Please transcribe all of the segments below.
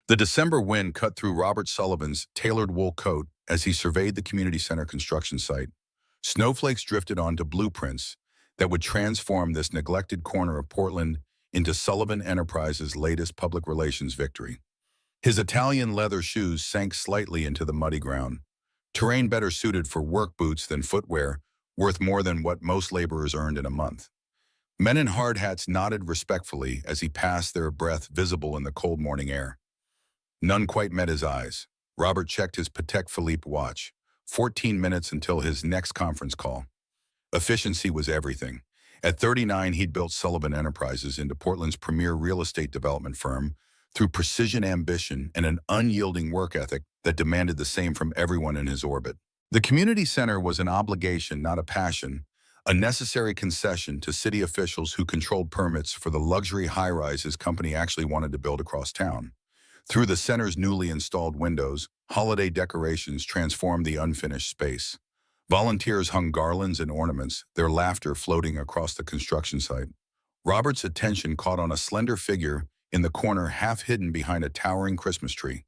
The December wind cut through Robert Sullivan's tailored wool coat as he surveyed the community center construction site. Snowflakes drifted onto blueprints that would transform this neglected corner of Portland into Sullivan Enterprises' latest public relations victory. His Italian leather shoes sank slightly into the muddy ground, terrain better suited for work boots than footwear, worth more than what most laborers earned in a month. Men in hard hats nodded respectfully as he passed, their breath visible in the cold morning air. None quite met his eyes. Robert checked his Patek Philippe watch. 14 minutes until his next conference call. Efficiency was everything. At 39, he'd built Sullivan Enterprises into Portland's premier real estate development firm through precision ambition and an unyielding work ethic that demanded the same from everyone in his orbit. The community center was an obligation, not a passion, a necessary concession to city officials who controlled permits for the luxury high-rise his company actually wanted to build across town. Through the center's newly installed windows, holiday decorations transformed the unfinished space. Volunteers hung garlands and ornaments, their laughter floating across the construction site. Robert's attention caught on a slender figure in the corner, half hidden behind a towering Christmas tree.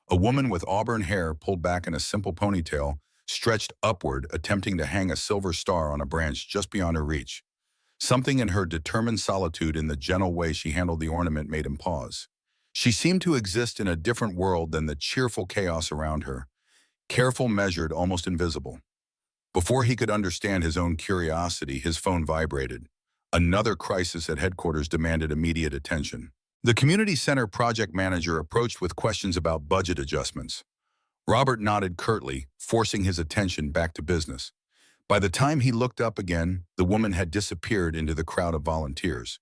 A woman with auburn hair pulled back in a simple ponytail stretched upward, attempting to hang a silver star on a branch just beyond her reach. Something in her determined solitude and the gentle way she handled the ornament made him pause. She seemed to exist in a different world than the cheerful chaos around her, careful, measured, almost invisible. Before he could understand his own curiosity, his phone vibrated. Another crisis at headquarters demanded immediate attention. The community center project manager approached with questions about budget adjustments. Robert nodded curtly, forcing his attention back to business. By the time he looked up again, the woman had disappeared into the crowd of volunteers.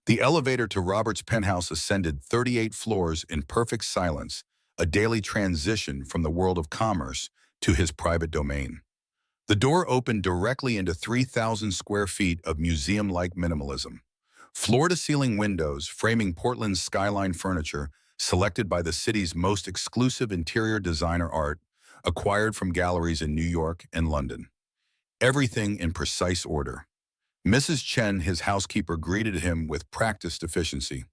The elevator to Robert's penthouse ascended 38 floors in perfect silence, a daily transition from the world of commerce to his private domain. The door opened directly into 3,000 square feet of museum-like minimalism. Floor-to-ceiling windows framing Portland's skyline furniture selected by the city's most exclusive interior designer art, acquired from galleries in New York and London. Everything in precise order. Mrs. Chen, his housekeeper, greeted him with practiced efficiency.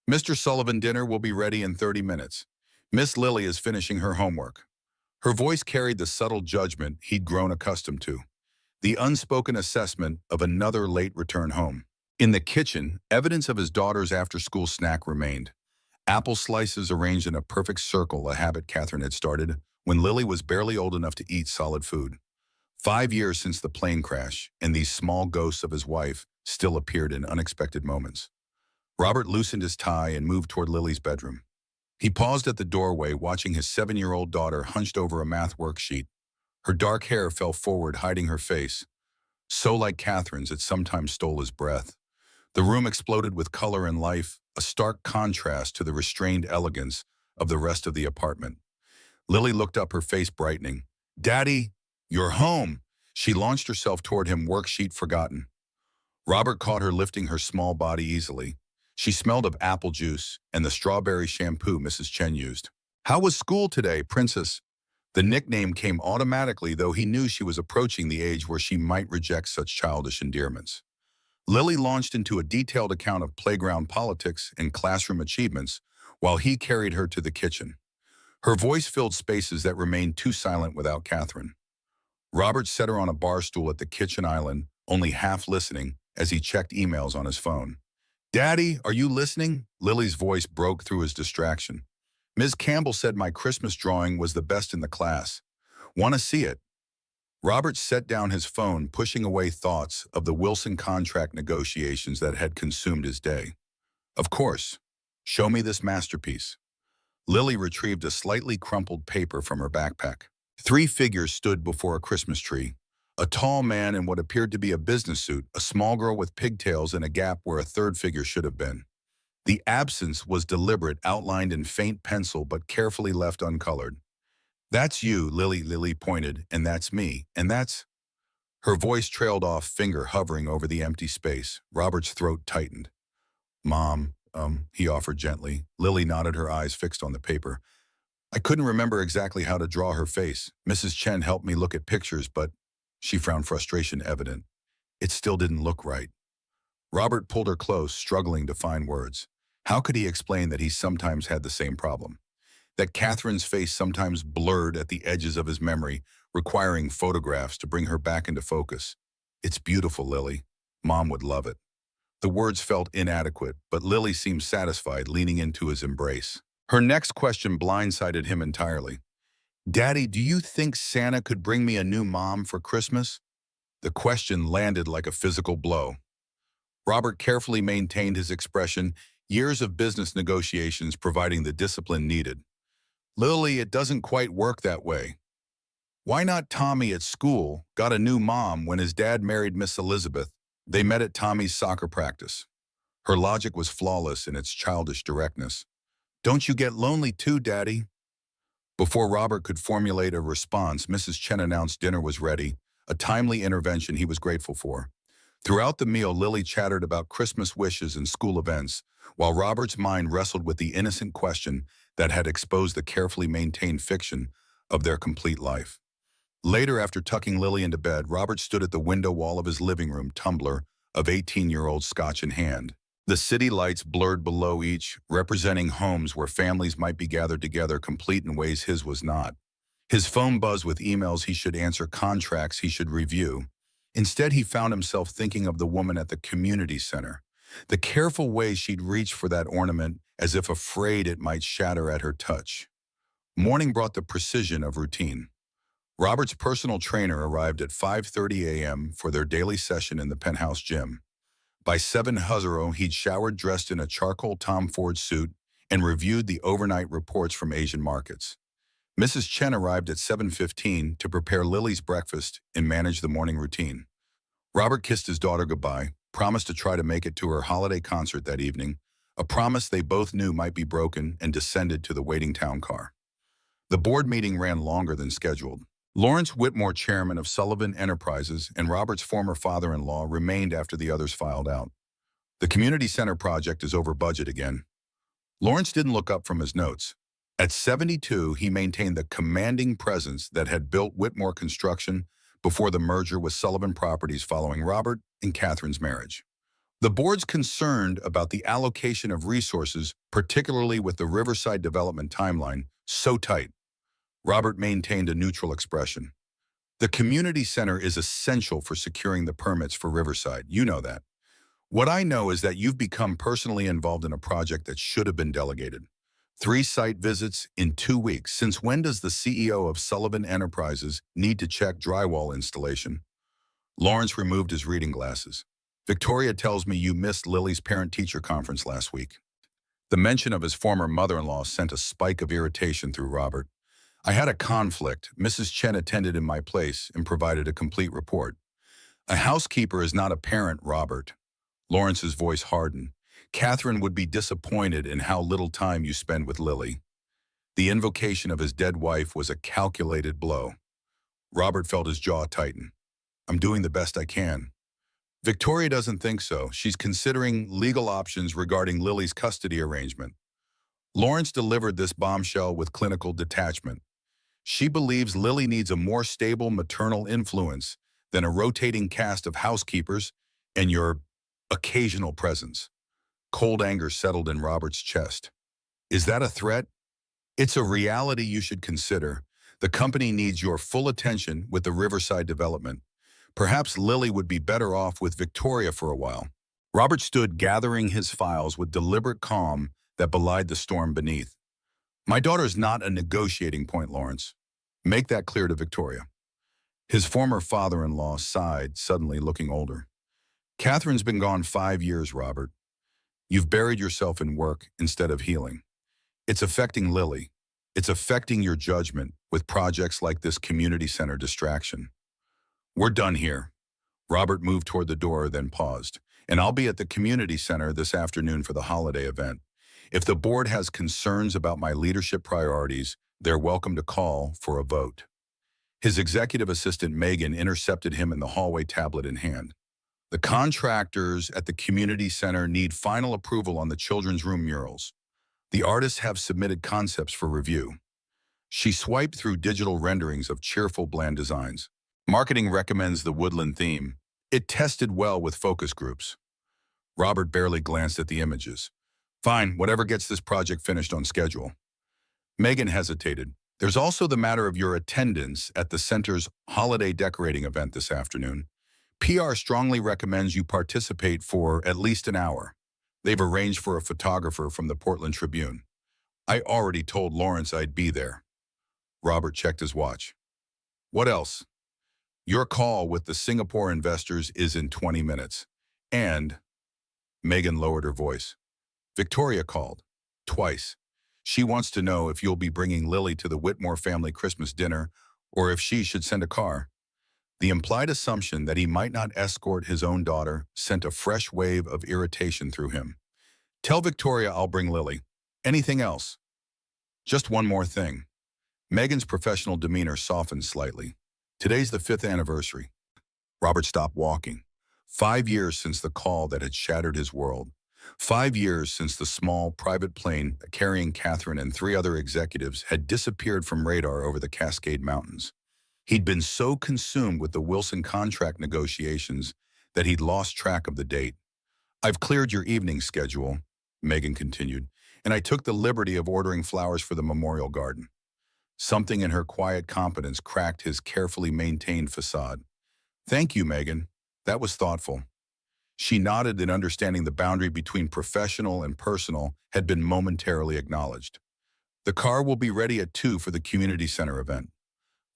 "Mr. Sullivan, dinner will be ready in 30 minutes. Miss Lily is finishing her homework." Her voice carried the subtle judgment he'd grown accustomed to, the unspoken assessment of another late return home. In the kitchen, evidence of his daughter's after-school snack remained. Apple slices arranged in a perfect circle, a habit Catherine had started when Lily was barely old enough to eat solid food. 5 years since the plane crash, and these small ghosts of his wife still appeared in unexpected moments. Robert loosened his tie and moved toward Lily's bedroom. He paused at the doorway, watching his 7-year-old daughter hunched over a math worksheet. Her dark hair fell forward, hiding her face. So like Catherine's, it sometimes stole his breath. The room exploded with color and life, a stark contrast to the restrained elegance of the rest of the apartment. Lily looked up, her face brightening. "Daddy, you're home!" She launched herself toward him, worksheet forgotten. Robert caught her lifting her small body easily. She smelled of apple juice and the strawberry shampoo Mrs. Chen used. "How was school today, Princess?" The nickname came automatically, though he knew she was approaching the age where she might reject such childish endearments. Lily launched into a detailed account of playground politics and classroom achievements while he carried her to the kitchen. Her voice filled spaces that remained too silent without Catherine. Robert set her on a bar stool at the kitchen island, only half listening as he checked emails on his phone. "Daddy, are you listening?" Lily's voice broke through his distraction. "Ms. Campbell said my Christmas drawing was the best in the class. Want to see it?" Robert set down his phone, pushing away thoughts of the Wilson contract negotiations that had consumed his day. "Of course. Show me this masterpiece." Lily retrieved a slightly crumpled paper from her backpack. 3 figures stood before a Christmas tree. A tall man in what appeared to be a business suit, a small girl with pigtails, and a gap where a third figure should have been. The absence was deliberate, outlined in faint pencil but carefully left uncolored. "That's you," Lily pointed, "and that's me, and that's—" Her voice trailed off, finger hovering over the empty space. Robert's throat tightened. "Mom," he offered gently. Lily nodded, her eyes fixed on the paper. "I couldn't remember exactly how to draw her face. Mrs. Chen helped me look at pictures, but—" She frowned, frustration evident. "It still didn't look right." Robert pulled her close, struggling to find words. How could he explain that he sometimes had the same problem? That Catherine's face sometimes blurred at the edges of his memory, requiring photographs to bring her back into focus. "It's beautiful, Lily. Mom would love it." The words felt inadequate, but Lily seemed satisfied, leaning into his embrace. Her next question blindsided him entirely. "Daddy, do you think Santa could bring me a new mom for Christmas?" The question landed like a physical blow. Robert carefully maintained his expression, years of business negotiations providing the discipline needed. "Lily, it doesn't quite work that way. Why not Tommy at school got a new mom when his dad married Miss Elizabeth? They met at Tommy's soccer practice." Her logic was flawless in its childish directness. "Don't you get lonely too, Daddy?" Before Robert could formulate a response, Mrs. Chen announced dinner was ready, a timely intervention he was grateful for. Throughout the meal, Lily chattered about Christmas wishes and school events, while Robert's mind wrestled with the innocent question that had exposed the carefully maintained fiction of their complete life. Later, after tucking Lily into bed, Robert stood at the window wall of his living room, tumbler of 18-year-old scotch in hand. The city lights blurred below each, representing homes where families might be gathered together, complete in ways his was not. His phone buzzed with emails he should answer, contracts he should review. Instead, he found himself thinking of the woman at the community center, the careful way she'd reach for that ornament as if afraid it might shatter at her touch. Morning brought the precision of routine. Robert's personal trainer arrived at 5:30 a.m. for their daily session in the penthouse gym. By 7:00, he'd showered, dressed in a charcoal Tom Ford suit, and reviewed the overnight reports from Asian markets. Mrs. Chen arrived at 7:15 to prepare Lily's breakfast and manage the morning routine. Robert kissed his daughter goodbye, promised to try to make it to her holiday concert that evening, a promise they both knew might be broken, and descended to the waiting town car. The board meeting ran longer than scheduled. Lawrence Whitmore, chairman of Sullivan Enterprises, and Robert's former father-in-law remained after the others filed out. The community center project is over budget again. Lawrence didn't look up from his notes. At 72, he maintained the commanding presence that had built Whitmore Construction before the merger with Sullivan Properties following Robert and Catherine's marriage. The board's concerned about the allocation of resources, particularly with the Riverside development timeline so tight. Robert maintained a neutral expression. "The community center is essential for securing the permits for Riverside. You know that. What I know is that you've become personally involved in a project that should have been delegated. 3 site visits in 2 weeks. Since when does the CEO of Sullivan Enterprises need to check drywall installation?" Lawrence removed his reading glasses. "Victoria tells me you missed Lily's parent-teacher conference last week." The mention of his former mother-in-law sent a spike of irritation through Robert. "I had a conflict. Mrs. Chen attended in my place and provided a complete report." "A housekeeper is not a parent, Robert." Lawrence's voice hardened. "Catherine would be disappointed in how little time you spend with Lily." The invocation of his dead wife was a calculated blow. Robert felt his jaw tighten. "I'm doing the best I can." "Victoria doesn't think so. She's considering legal options regarding Lily's custody arrangement." Lawrence delivered this bombshell with clinical detachment. "She believes Lily needs a more stable maternal influence than a rotating cast of housekeepers and your occasional presence." Cold anger settled in Robert's chest. "Is that a threat?" "It's a reality you should consider. The company needs your full attention with the Riverside development. Perhaps Lily would be better off with Victoria for a while." Robert stood gathering his files with deliberate calm that belied the storm beneath. "My daughter's not a negotiating point, Lawrence. Make that clear to Victoria." His former father-in-law sighed, suddenly looking older. "Catherine's been gone 5 years, Robert. You've buried yourself in work instead of healing. It's affecting Lily. It's affecting your judgment with projects like this community center distraction." "We're done here." Robert moved toward the door, then paused. "And I'll be at the community center this afternoon for the holiday event. If the board has concerns about my leadership priorities, they're welcome to call for a vote." His executive assistant, Megan, intercepted him in the hallway, tablet in hand. "The contractors at the community center need final approval on the children's room murals. The artists have submitted concepts for review." She swiped through digital renderings of cheerful, bland designs. "Marketing recommends the woodland theme. It tested well with focus groups." Robert barely glanced at the images. Fine, whatever gets this project finished on schedule. Megan hesitated. There's also the matter of your attendance at the center's holiday decorating event this afternoon. PR strongly recommends you participate for at least an hour. They've arranged for a photographer from the Portland Tribune. I already told Lawrence I'd be there. Robert checked his watch. What else? Your call with the Singapore investors is in 20 minutes. And, Megan lowered her voice, Victoria called. Twice. She wants to know if you'll be bringing Lily to the Whitmore family Christmas dinner or if she should send a car. The implied assumption that he might not escort his own daughter sent a fresh wave of irritation through him. Tell Victoria I'll bring Lily. Anything else? Just one more thing. Megan's professional demeanor softened slightly. Today's the 5th anniversary. Robert stopped walking. 5 years since the call that had shattered his world. 5 years since the small, private plane carrying Catherine and 3 other executives had disappeared from radar over the Cascade Mountains. He'd been so consumed with the Wilson contract negotiations that he'd lost track of the date. I've cleared your evening schedule, Megan continued, and I took the liberty of ordering flowers for the memorial garden. Something in her quiet competence cracked his carefully maintained facade. Thank you, Megan. That was thoughtful. She nodded in understanding the boundary between professional and personal had been momentarily acknowledged. The car will be ready at 2 for the community center event.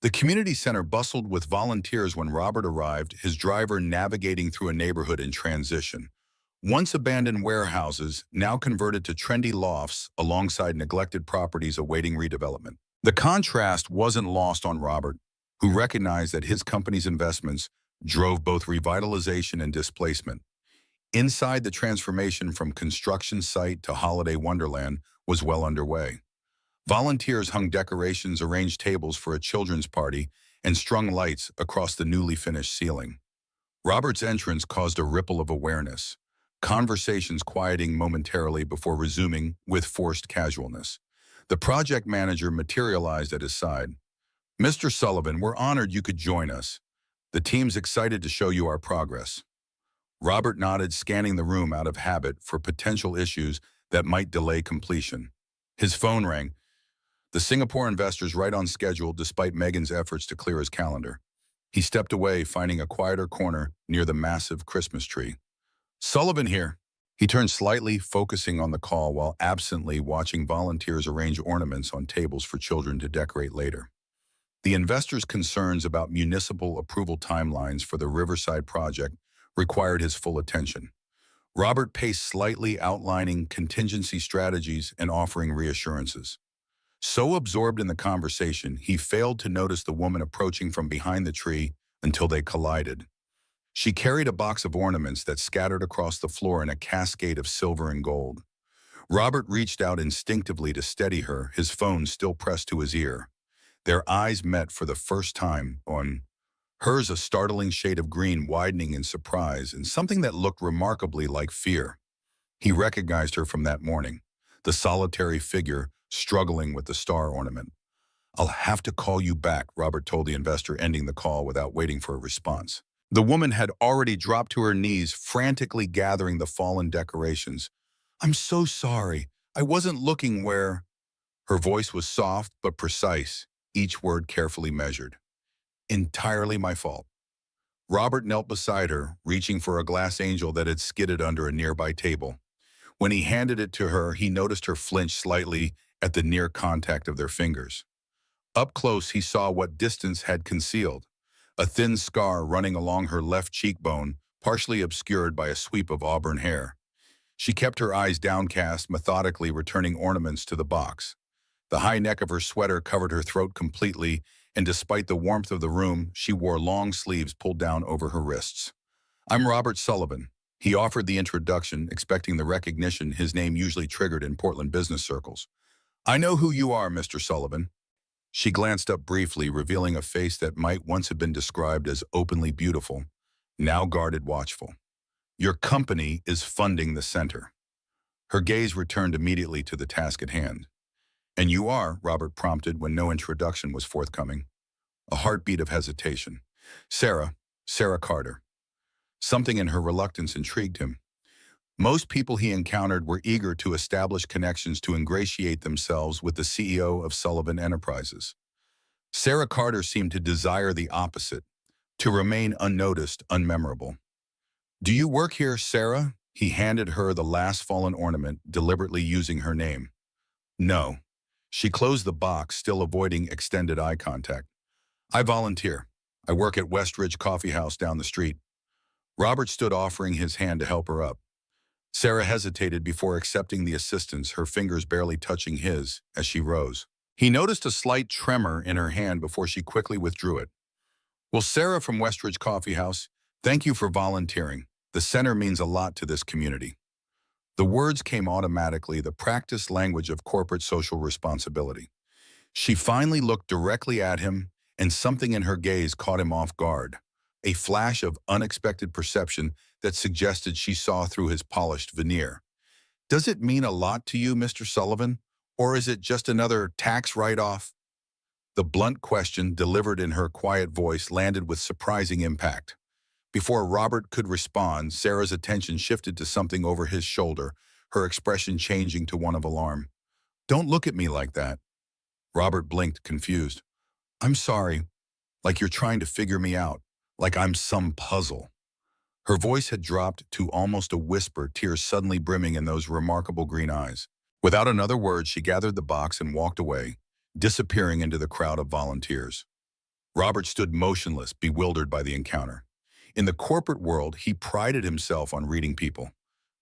The community center bustled with volunteers when Robert arrived, his driver navigating through a neighborhood in transition. Once abandoned warehouses, now converted to trendy lofts alongside neglected properties awaiting redevelopment. The contrast wasn't lost on Robert, who recognized that his company's investments drove both revitalization and displacement. Inside, the transformation from construction site to holiday wonderland was well underway. Volunteers hung decorations, arranged tables for a children's party, and strung lights across the newly finished ceiling. Robert's entrance caused a ripple of awareness, conversations quieting momentarily before resuming with forced casualness. The project manager materialized at his side. Mr. Sullivan, we're honored you could join us. The team's excited to show you our progress. Robert nodded, scanning the room out of habit for potential issues that might delay completion. His phone rang. The Singapore investor's right on schedule despite Megan's efforts to clear his calendar. He stepped away, finding a quieter corner near the massive Christmas tree. Sullivan here. He turned slightly, focusing on the call while absently watching volunteers arrange ornaments on tables for children to decorate later. The investor's concerns about municipal approval timelines for the Riverside project required his full attention. Robert paced slightly, outlining contingency strategies and offering reassurances. So absorbed in the conversation, he failed to notice the woman approaching from behind the tree until they collided. She carried a box of ornaments that scattered across the floor in a cascade of silver and gold. Robert reached out instinctively to steady her, his phone still pressed to his ear. Their eyes met for the first time, on hers a startling shade of green widening in surprise and something that looked remarkably like fear. He recognized her from that morning, the solitary figure struggling with the star ornament. I'll have to call you back, Robert told the investor, ending the call without waiting for a response. The woman had already dropped to her knees, frantically gathering the fallen decorations. I'm so sorry. I wasn't looking where... Her voice was soft but precise, each word carefully measured. Entirely my fault. Robert knelt beside her, reaching for a glass angel that had skidded under a nearby table. When he handed it to her, he noticed her flinch slightly at the near contact of their fingers. Up close, he saw what distance had concealed, a thin scar running along her left cheekbone, partially obscured by a sweep of auburn hair. She kept her eyes downcast, methodically returning ornaments to the box. The high neck of her sweater covered her throat completely, and despite the warmth of the room, she wore long sleeves pulled down over her wrists. I'm Robert Sullivan. He offered the introduction, expecting the recognition his name usually triggered in Portland business circles. I know who you are, Mr. Sullivan. She glanced up briefly, revealing a face that might once have been described as openly beautiful, now guarded watchful. Your company is funding the center. Her gaze returned immediately to the task at hand. And you are, Robert prompted when no introduction was forthcoming. A heartbeat of hesitation. Sarah Carter. Something in her reluctance intrigued him. Most people he encountered were eager to establish connections to ingratiate themselves with the CEO of Sullivan Enterprises. Sarah Carter seemed to desire the opposite, to remain unnoticed, unmemorable. "Do you work here, Sarah?" He handed her the last fallen ornament, deliberately using her name. "No." She closed the box, still avoiding extended eye contact. "I volunteer. I work at Westridge Coffee House down the street." Robert stood, offering his hand to help her up. Sarah hesitated before accepting the assistance, her fingers barely touching his as she rose. He noticed a slight tremor in her hand before she quickly withdrew it. "Well, Sarah from Westridge Coffee House, thank you for volunteering. The center means a lot to this community." The words came automatically, the practiced language of corporate social responsibility. She finally looked directly at him, and something in her gaze caught him off guard. A flash of unexpected perception that suggested she saw through his polished veneer. "Does it mean a lot to you, Mr. Sullivan? Or is it just another tax write-off?" The blunt question, delivered in her quiet voice, landed with surprising impact. Before Robert could respond, Sarah's attention shifted to something over his shoulder, her expression changing to one of alarm. "Don't look at me like that." Robert blinked, confused. "I'm sorry, like you're trying to figure me out, like I'm some puzzle." Her voice had dropped to almost a whisper, tears suddenly brimming in those remarkable green eyes. Without another word, she gathered the box and walked away, disappearing into the crowd of volunteers. Robert stood motionless, bewildered by the encounter. In the corporate world, he prided himself on reading people,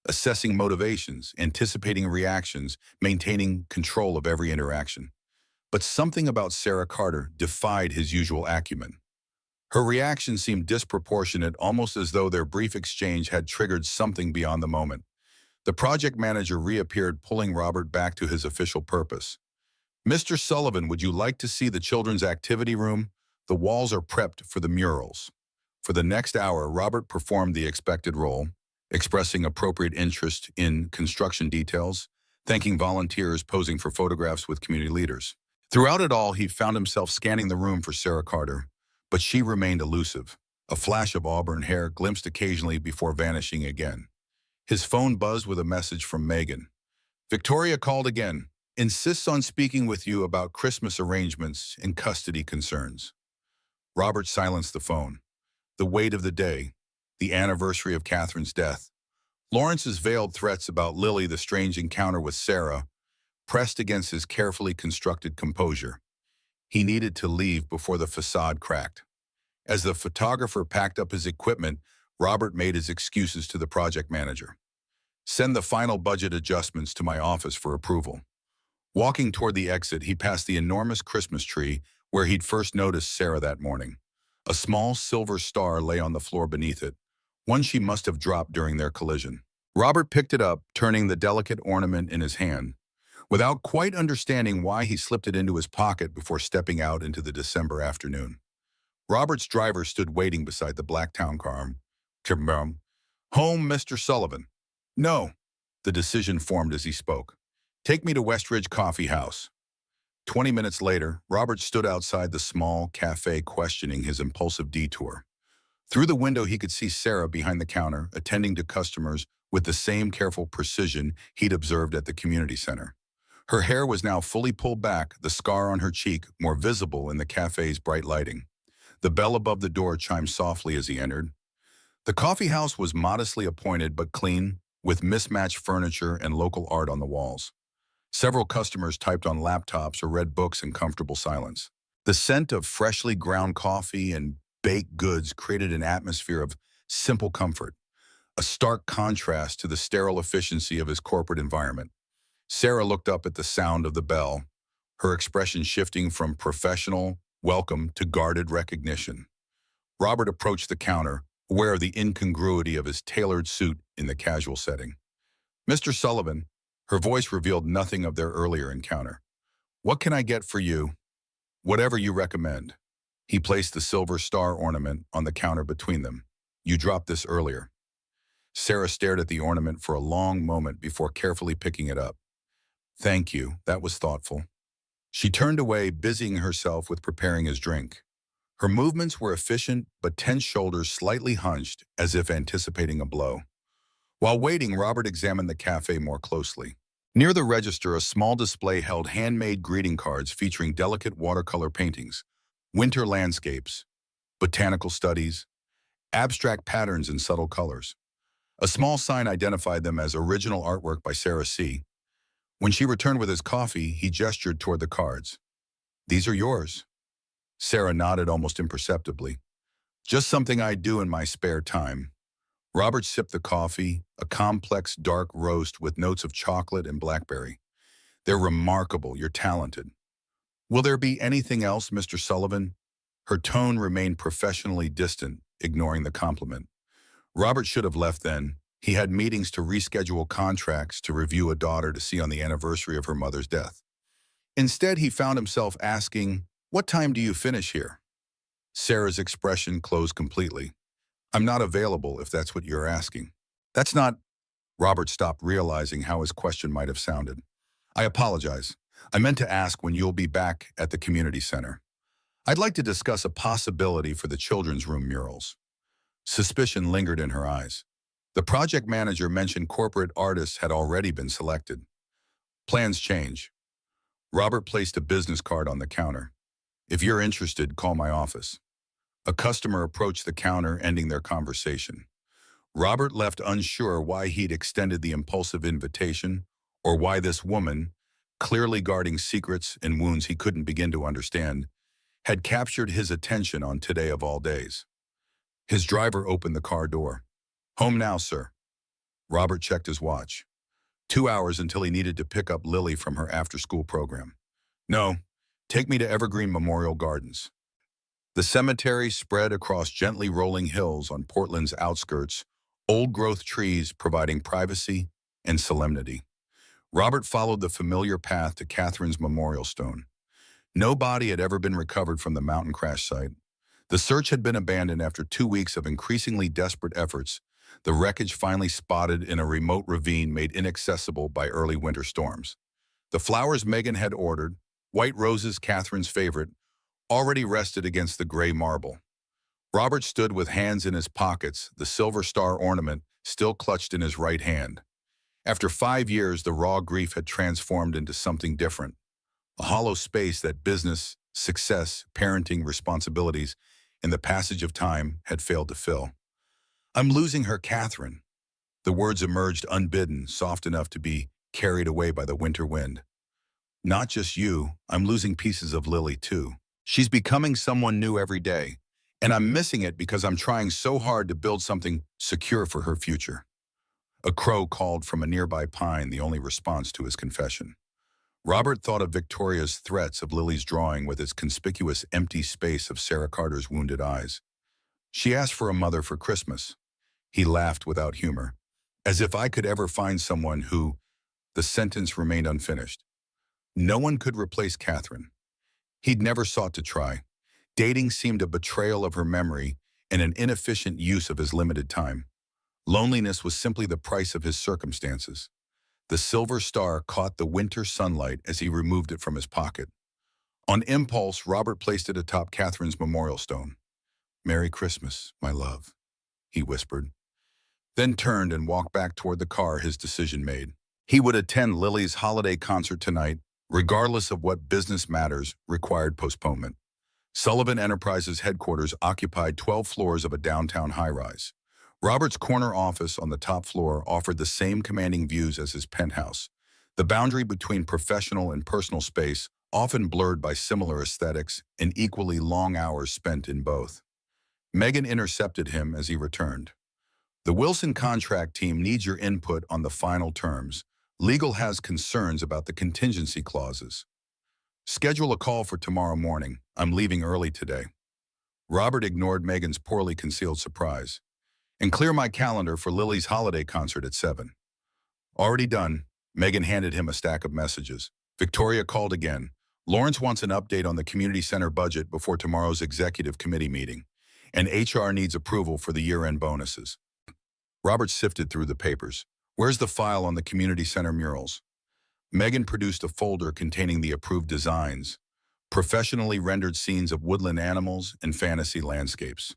assessing motivations, anticipating reactions, maintaining control of every interaction. But something about Sarah Carter defied his usual acumen. Her reaction seemed disproportionate, almost as though their brief exchange had triggered something beyond the moment. The project manager reappeared, pulling Robert back to his official purpose. "Mr. Sullivan, would you like to see the children's activity room? The walls are prepped for the murals." For the next hour, Robert performed the expected role, expressing appropriate interest in construction details, thanking volunteers, posing for photographs with community leaders. Throughout it all, he found himself scanning the room for Sarah Carter, but she remained elusive, a flash of auburn hair glimpsed occasionally before vanishing again. His phone buzzed with a message from Megan. "Victoria called again. Insists on speaking with you about Christmas arrangements and custody concerns." Robert silenced the phone. The weight of the day, the anniversary of Catherine's death, Lawrence's veiled threats about Lily, the strange encounter with Sarah, pressed against his carefully constructed composure. He needed to leave before the facade cracked. As the photographer packed up his equipment, Robert made his excuses to the project manager. "Send the final budget adjustments to my office for approval." Walking toward the exit, he passed the enormous Christmas tree where he'd first noticed Sarah that morning. A small silver star lay on the floor beneath it, one she must have dropped during their collision. Robert picked it up, turning the delicate ornament in his hand. Without quite understanding why, he slipped it into his pocket before stepping out into the December afternoon. Robert's driver stood waiting beside the black town car. "Home, Mr. Sullivan." "No." The decision formed as he spoke. "Take me to Westridge Coffee House." 20 minutes later, Robert stood outside the small cafe, questioning his impulsive detour. Through the window, he could see Sarah behind the counter, attending to customers with the same careful precision he'd observed at the community center. Her hair was now fully pulled back, the scar on her cheek more visible in the cafe's bright lighting. The bell above the door chimed softly as he entered. The coffee house was modestly appointed but clean, with mismatched furniture and local art on the walls. Several customers typed on laptops or read books in comfortable silence. The scent of freshly ground coffee and baked goods created an atmosphere of simple comfort, a stark contrast to the sterile efficiency of his corporate environment. Sarah looked up at the sound of the bell, her expression shifting from professional welcome to guarded recognition. Robert approached the counter, aware of the incongruity of his tailored suit in the casual setting. "Mr. Sullivan," her voice revealed nothing of their earlier encounter. "What can I get for you?" "Whatever you recommend." He placed the silver star ornament on the counter between them. "You dropped this earlier." Sarah stared at the ornament for a long moment before carefully picking it up. "Thank you, that was thoughtful." She turned away, busying herself with preparing his drink. Her movements were efficient, but tense shoulders slightly hunched, as if anticipating a blow. While waiting, Robert examined the cafe more closely. Near the register, a small display held handmade greeting cards featuring delicate watercolor paintings, winter landscapes, botanical studies, abstract patterns in subtle colors. A small sign identified them as original artwork by Sarah C. When she returned with his coffee, he gestured toward the cards. "These are yours." Sarah nodded almost imperceptibly. "Just something I do in my spare time." Robert sipped the coffee, a complex dark roast with notes of chocolate and blackberry. "They're remarkable. You're talented." "Will there be anything else, Mr. Sullivan?" Her tone remained professionally distant, ignoring the compliment. Robert should have left then. He had meetings to reschedule contracts, to review a daughter to see on the anniversary of her mother's death. Instead, he found himself asking, "What time do you finish here?" Sarah's expression closed completely. "I'm not available if that's what you're asking." "That's not—" Robert stopped, realizing how his question might have sounded. "I apologize. I meant to ask when you'll be back at the community center. I'd like to discuss a possibility for the children's room murals." Suspicion lingered in her eyes. The project manager mentioned corporate artists had already been selected. "Plans change." Robert placed a business card on the counter. "If you're interested, call my office." A customer approached the counter, ending their conversation. Robert left unsure why he'd extended the impulsive invitation, or why this woman, clearly guarding secrets and wounds he couldn't begin to understand, had captured his attention on today of all days. His driver opened the car door. "Home now, sir." Robert checked his watch. 2 hours until he needed to pick up Lily from her after-school program. "No, take me to Evergreen Memorial Gardens." The cemetery spread across gently rolling hills on Portland's outskirts, old-growth trees providing privacy and solemnity. Robert followed the familiar path to Catherine's memorial stone. No body had ever been recovered from the mountain crash site. The search had been abandoned after 2 weeks of increasingly desperate efforts, the wreckage finally spotted in a remote ravine made inaccessible by early winter storms. The flowers Megan had ordered, white roses Catherine's favorite, already rested against the gray marble. Robert stood with hands in his pockets, the silver star ornament still clutched in his right hand. After 5 years, the raw grief had transformed into something different, a hollow space that business, success, parenting, responsibilities, and the passage of time had failed to fill. "I'm losing her, Catherine." The words emerged unbidden, soft enough to be carried away by the winter wind. "Not just you, I'm losing pieces of Lily too. She's becoming someone new every day, and I'm missing it because I'm trying so hard to build something secure for her future." A crow called from a nearby pine, the only response to his confession. Robert thought of Victoria's threats, of Lily's drawing with its conspicuous empty space, of Sarah Carter's wounded eyes. "She asked for a mother for Christmas." He laughed without humor. "As if I could ever find someone who—" The sentence remained unfinished. No one could replace Catherine. He'd never sought to try. Dating seemed a betrayal of her memory and an inefficient use of his limited time. Loneliness was simply the price of his circumstances. The silver star caught the winter sunlight as he removed it from his pocket. On impulse, Robert placed it atop Catherine's memorial stone. "Merry Christmas, my love," he whispered, then turned and walked back toward the car, his decision made. He would attend Lily's holiday concert tonight, regardless of what business matters required postponement. Sullivan Enterprises headquarters occupied 12 floors of a downtown high-rise. Robert's corner office on the top floor offered the same commanding views as his penthouse, the boundary between professional and personal space often blurred by similar aesthetics and equally long hours spent in both. Megan intercepted him as he returned. "The Wilson contract team needs your input on the final terms. Legal has concerns about the contingency clauses. Schedule a call for tomorrow morning. I'm leaving early today." Robert ignored Megan's poorly concealed surprise. "And clear my calendar for Lily's holiday concert at 7. "Already done." Megan handed him a stack of messages. Victoria called again. "Lawrence wants an update on the community center budget before tomorrow's executive committee meeting, and HR needs approval for the year-end bonuses." Robert sifted through the papers. "Where's the file on the community center murals?" Megan produced a folder containing the approved designs, professionally rendered scenes of woodland animals and fantasy landscapes.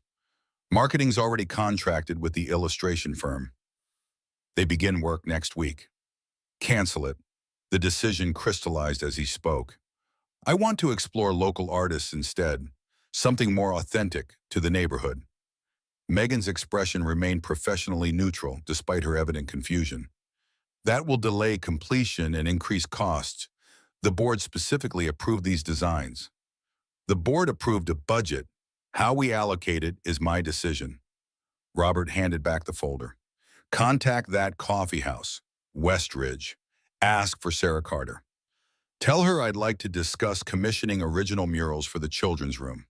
"Marketing's already contracted with the illustration firm." They begin work next week. Cancel it. The decision crystallized as he spoke. I want to explore local artists instead, something more authentic to the neighborhood. Megan's expression remained professionally neutral despite her evident confusion. That will delay completion and increase costs. The board specifically approved these designs. The board approved a budget. How we allocate it is my decision. Robert handed back the folder. Contact that coffee house, Westridge. Ask for Sarah Carter. Tell her I'd like to discuss commissioning original murals for the children's room.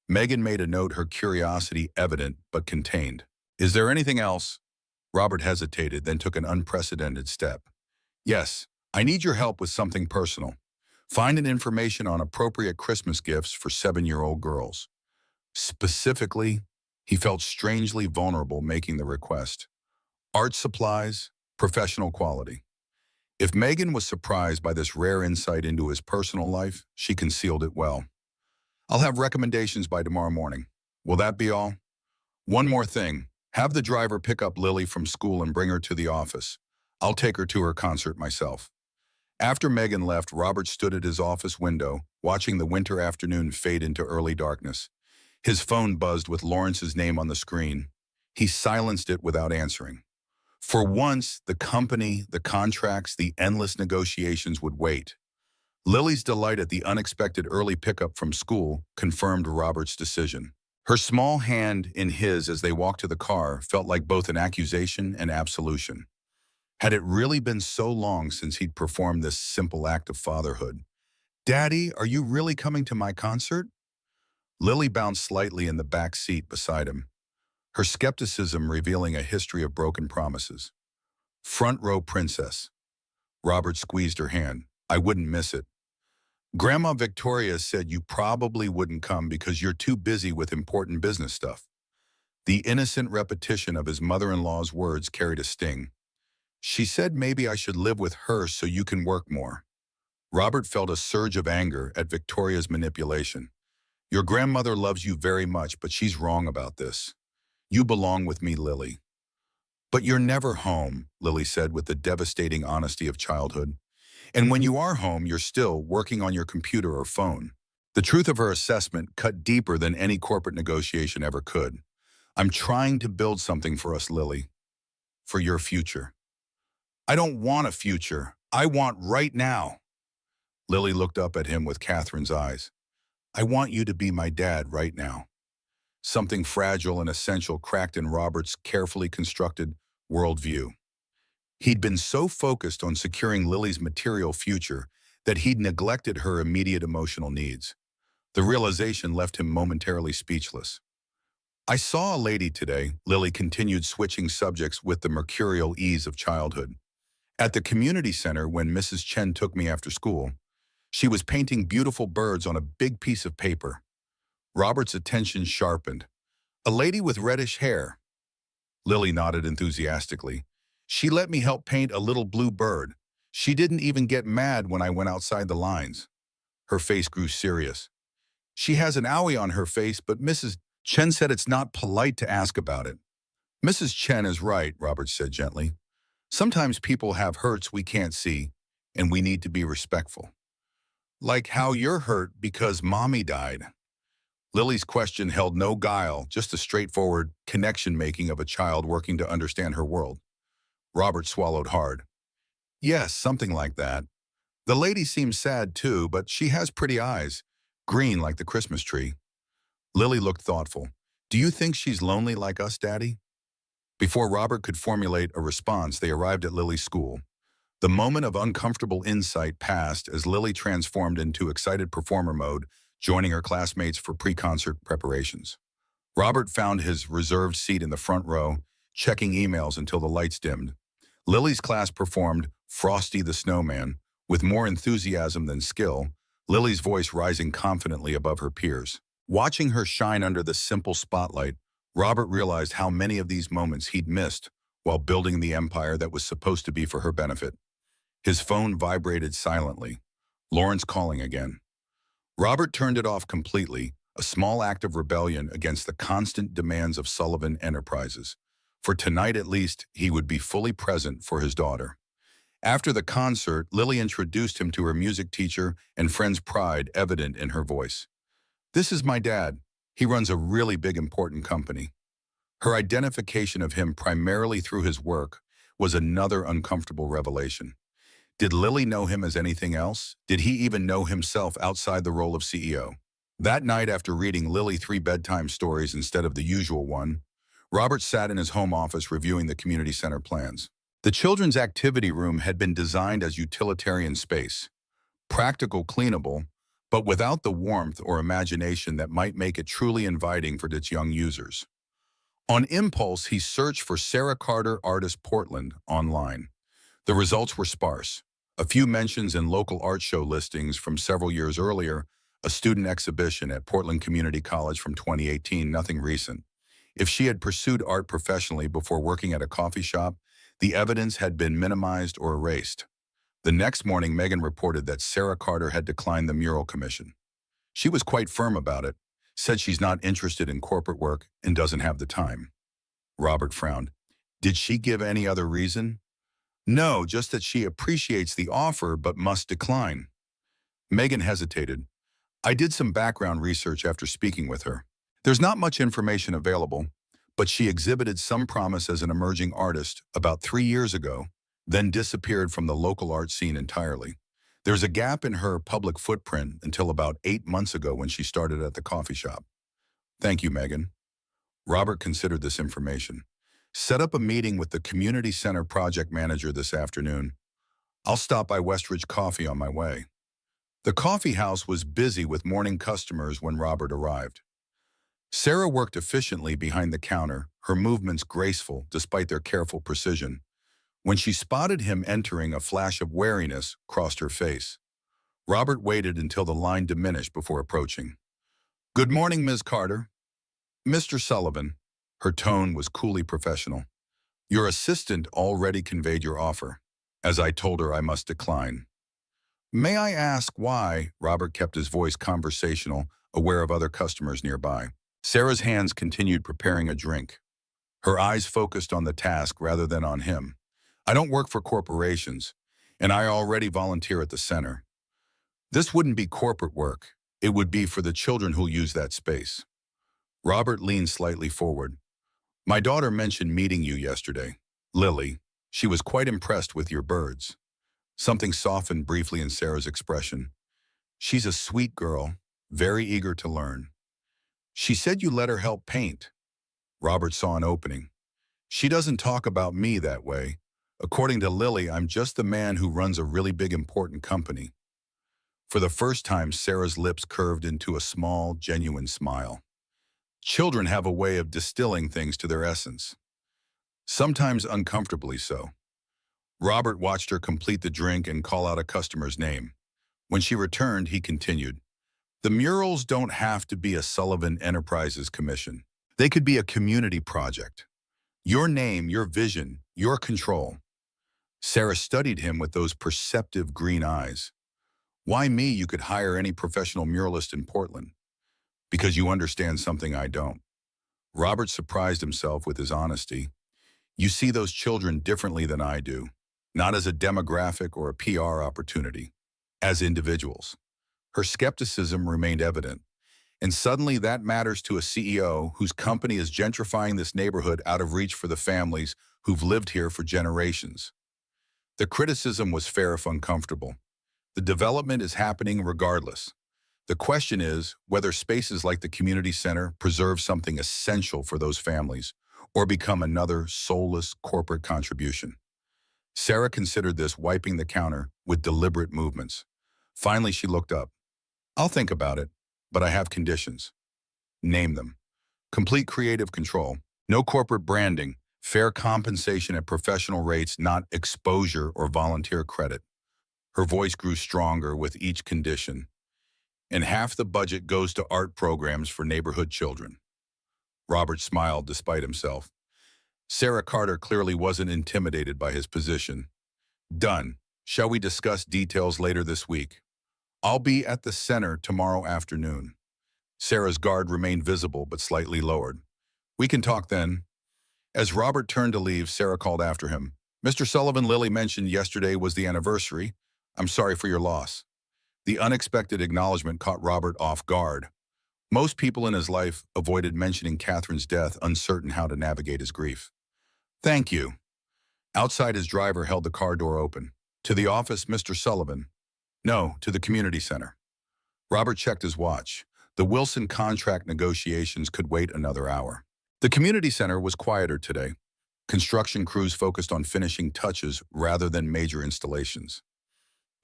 Megan made a note, her curiosity evident but contained. Is there anything else? Robert hesitated, then took an unprecedented step. Yes, I need your help with something personal. Find an information on appropriate Christmas gifts for 7-year-old girls. Specifically, he felt strangely vulnerable making the request. Art supplies, professional quality. If Megan was surprised by this rare insight into his personal life, she concealed it well. I'll have recommendations by tomorrow morning. Will that be all? One more thing. Have the driver pick up Lily from school and bring her to the office. I'll take her to her concert myself. After Megan left, Robert stood at his office window, watching the winter afternoon fade into early darkness. His phone buzzed with Lawrence's name on the screen. He silenced it without answering. For once, the company, the contracts, the endless negotiations would wait. Lily's delight at the unexpected early pickup from school confirmed Robert's decision. Her small hand in his as they walked to the car felt like both an accusation and absolution. Had it really been so long since he'd performed this simple act of fatherhood? Daddy, are you really coming to my concert? Lily bounced slightly in the back seat beside him, her skepticism revealing a history of broken promises. Front row princess. Robert squeezed her hand. I wouldn't miss it. Grandma Victoria said you probably wouldn't come because you're too busy with important business stuff. The innocent repetition of his mother-in-law's words carried a sting. She said maybe I should live with her so you can work more. Robert felt a surge of anger at Victoria's manipulation. Your grandmother loves you very much, but she's wrong about this. You belong with me, Lily. But you're never home, Lily said with the devastating honesty of childhood. And when you are home, you're still working on your computer or phone. The truth of her assessment cut deeper than any corporate negotiation ever could. I'm trying to build something for us, Lily. For your future. I don't want a future. I want right now. Lily looked up at him with Catherine's eyes. I want you to be my dad right now. Something fragile and essential cracked in Robert's carefully constructed worldview. He'd been so focused on securing Lily's material future that he'd neglected her immediate emotional needs. The realization left him momentarily speechless. I saw a lady today, Lily continued, switching subjects with the mercurial ease of childhood. At the community center when Mrs. Chen took me after school, she was painting beautiful birds on a big piece of paper. Robert's attention sharpened. A lady with reddish hair. Lily nodded enthusiastically. She let me help paint a little blue bird. She didn't even get mad when I went outside the lines. Her face grew serious. She has an owie on her face, but Mrs. Chen said it's not polite to ask about it. Mrs. Chen is right, Robert said gently. Sometimes people have hurts we can't see, and we need to be respectful. Like how you're hurt because Mommy died. Lily's question held no guile, just a straightforward connection-making of a child working to understand her world. Robert swallowed hard. Yes, something like that. The lady seems sad too, but she has pretty eyes, green like the Christmas tree. Lily looked thoughtful. Do you think she's lonely like us, Daddy? Before Robert could formulate a response, they arrived at Lily's school. The moment of uncomfortable insight passed as Lily transformed into excited performer mode, joining her classmates for pre-concert preparations. Robert found his reserved seat in the front row, checking emails until the lights dimmed. Lily's class performed Frosty the Snowman with more enthusiasm than skill, Lily's voice rising confidently above her peers. Watching her shine under the simple spotlight, Robert realized how many of these moments he'd missed while building the empire that was supposed to be for her benefit. His phone vibrated silently. Lawrence calling again. Robert turned it off completely, a small act of rebellion against the constant demands of Sullivan Enterprises. For tonight at least, he would be fully present for his daughter. After the concert, Lily introduced him to her music teacher and friend's pride evident in her voice. "This is my dad. He runs a really big important company." Her identification of him primarily through his work was another uncomfortable revelation. Did Lily know him as anything else? Did he even know himself outside the role of CEO? That night, after reading Lily 3 bedtime stories instead of the usual one, Robert sat in his home office reviewing the community center plans. The children's activity room had been designed as utilitarian space, practical, cleanable, but without the warmth or imagination that might make it truly inviting for its young users. On impulse, he searched for Sarah Carter Artist Portland online. The results were sparse. A few mentions in local art show listings from several years earlier, a student exhibition at Portland Community College from 2018, nothing recent. If she had pursued art professionally before working at a coffee shop, the evidence had been minimized or erased. The next morning, Megan reported that Sarah Carter had declined the mural commission. She was quite firm about it, said she's not interested in corporate work and doesn't have the time. Robert frowned. Did she give any other reason? No, just that she appreciates the offer but must decline. Megan hesitated. I did some background research after speaking with her. There's not much information available, but she exhibited some promise as an emerging artist about 3 years ago, then disappeared from the local art scene entirely. There's a gap in her public footprint until about 8 months ago when she started at the coffee shop. Thank you, Megan. Robert considered this information. Set up a meeting with the community center project manager this afternoon. I'll stop by Westridge Coffee on my way. The coffee house was busy with morning customers when Robert arrived. Sarah worked efficiently behind the counter, her movements graceful despite their careful precision. When she spotted him entering, a flash of wariness crossed her face. Robert waited until the line diminished before approaching. Good morning, Ms. Carter. Mr. Sullivan. Her tone was coolly professional. Your assistant already conveyed your offer. As I told her, I must decline. May I ask why? Robert kept his voice conversational, aware of other customers nearby. Sarah's hands continued preparing a drink. Her eyes focused on the task rather than on him. I don't work for corporations, and I already volunteer at the center. This wouldn't be corporate work. It would be for the children who'll use that space. Robert leaned slightly forward. My daughter mentioned meeting you yesterday. Lily. She was quite impressed with your birds. Something softened briefly in Sarah's expression. She's a sweet girl, very eager to learn. She said you let her help paint. Robert saw an opening. She doesn't talk about me that way. According to Lily, I'm just the man who runs a really big important company. For the first time, Sarah's lips curved into a small, genuine smile. Children have a way of distilling things to their essence. Sometimes uncomfortably so. Robert watched her complete the drink and call out a customer's name. When she returned, he continued, the murals don't have to be a Sullivan Enterprises commission. They could be a community project. Your name, your vision, your control. Sarah studied him with those perceptive green eyes. Why me? You could hire any professional muralist in Portland. Because you understand something I don't. Robert surprised himself with his honesty. You see those children differently than I do, not as a demographic or a PR opportunity, as individuals. Her skepticism remained evident. And suddenly that matters to a CEO whose company is gentrifying this neighborhood out of reach for the families who've lived here for generations. The criticism was fair if uncomfortable. The development is happening regardless. The question is whether spaces like the community center preserve something essential for those families or become another soulless corporate contribution. Sarah considered this, wiping the counter with deliberate movements. Finally, she looked up. I'll think about it, but I have conditions. Name them. Complete creative control. No corporate branding. Fair compensation at professional rates, not exposure or volunteer credit. Her voice grew stronger with each condition. And half the budget goes to art programs for neighborhood children. Robert smiled despite himself. Sarah Carter clearly wasn't intimidated by his position. Done. Shall we discuss details later this week? I'll be at the center tomorrow afternoon. Sarah's guard remained visible but slightly lowered. We can talk then. As Robert turned to leave, Sarah called after him. Mr. Sullivan, Lily mentioned yesterday was the anniversary. I'm sorry for your loss. The unexpected acknowledgement caught Robert off guard. Most people in his life avoided mentioning Catherine's death, uncertain how to navigate his grief. Thank you. Outside, his driver held the car door open. To the office, Mr. Sullivan. No, to the community center. Robert checked his watch. The Wilson contract negotiations could wait another hour. The community center was quieter today. Construction crews focused on finishing touches rather than major installations.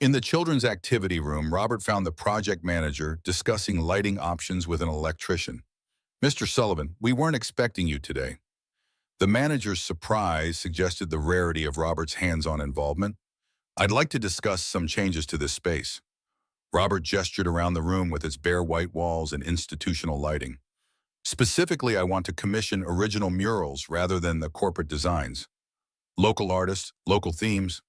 In the children's activity room, Robert found the project manager discussing lighting options with an electrician. Mr. Sullivan, we weren't expecting you today. The manager's surprise suggested the rarity of Robert's hands-on involvement. I'd like to discuss some changes to this space. Robert gestured around the room with its bare white walls and institutional lighting. Specifically, I want to commission original murals rather than the corporate designs. Local artists, local themes.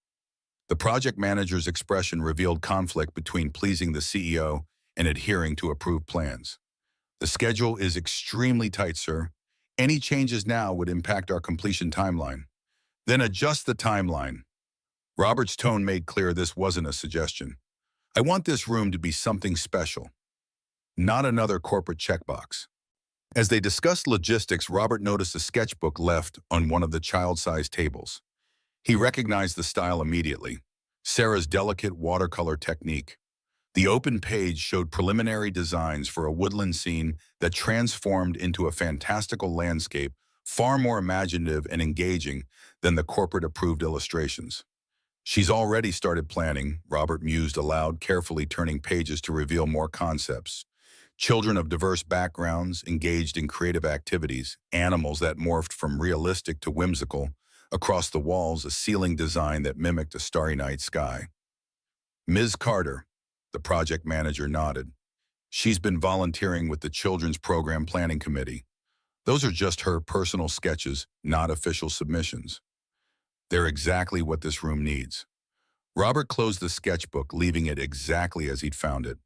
The project manager's expression revealed conflict between pleasing the CEO and adhering to approved plans. The schedule is extremely tight, sir. Any changes now would impact our completion timeline. Then adjust the timeline. Robert's tone made clear this wasn't a suggestion. I want this room to be something special, not another corporate checkbox. As they discussed logistics, Robert noticed a sketchbook left on one of the child-sized tables. He recognized the style immediately, Sarah's delicate watercolor technique. The open page showed preliminary designs for a woodland scene that transformed into a fantastical landscape, far more imaginative and engaging than the corporate-approved illustrations. She's already started planning, Robert mused aloud, carefully turning pages to reveal more concepts. Children of diverse backgrounds engaged in creative activities, animals that morphed from realistic to whimsical. Across the walls, a ceiling design that mimicked a starry night sky. Ms. Carter, the project manager, nodded. She's been volunteering with the Children's Program Planning Committee. Those are just her personal sketches, not official submissions. They're exactly what this room needs. Robert closed the sketchbook, leaving it exactly as he'd found it.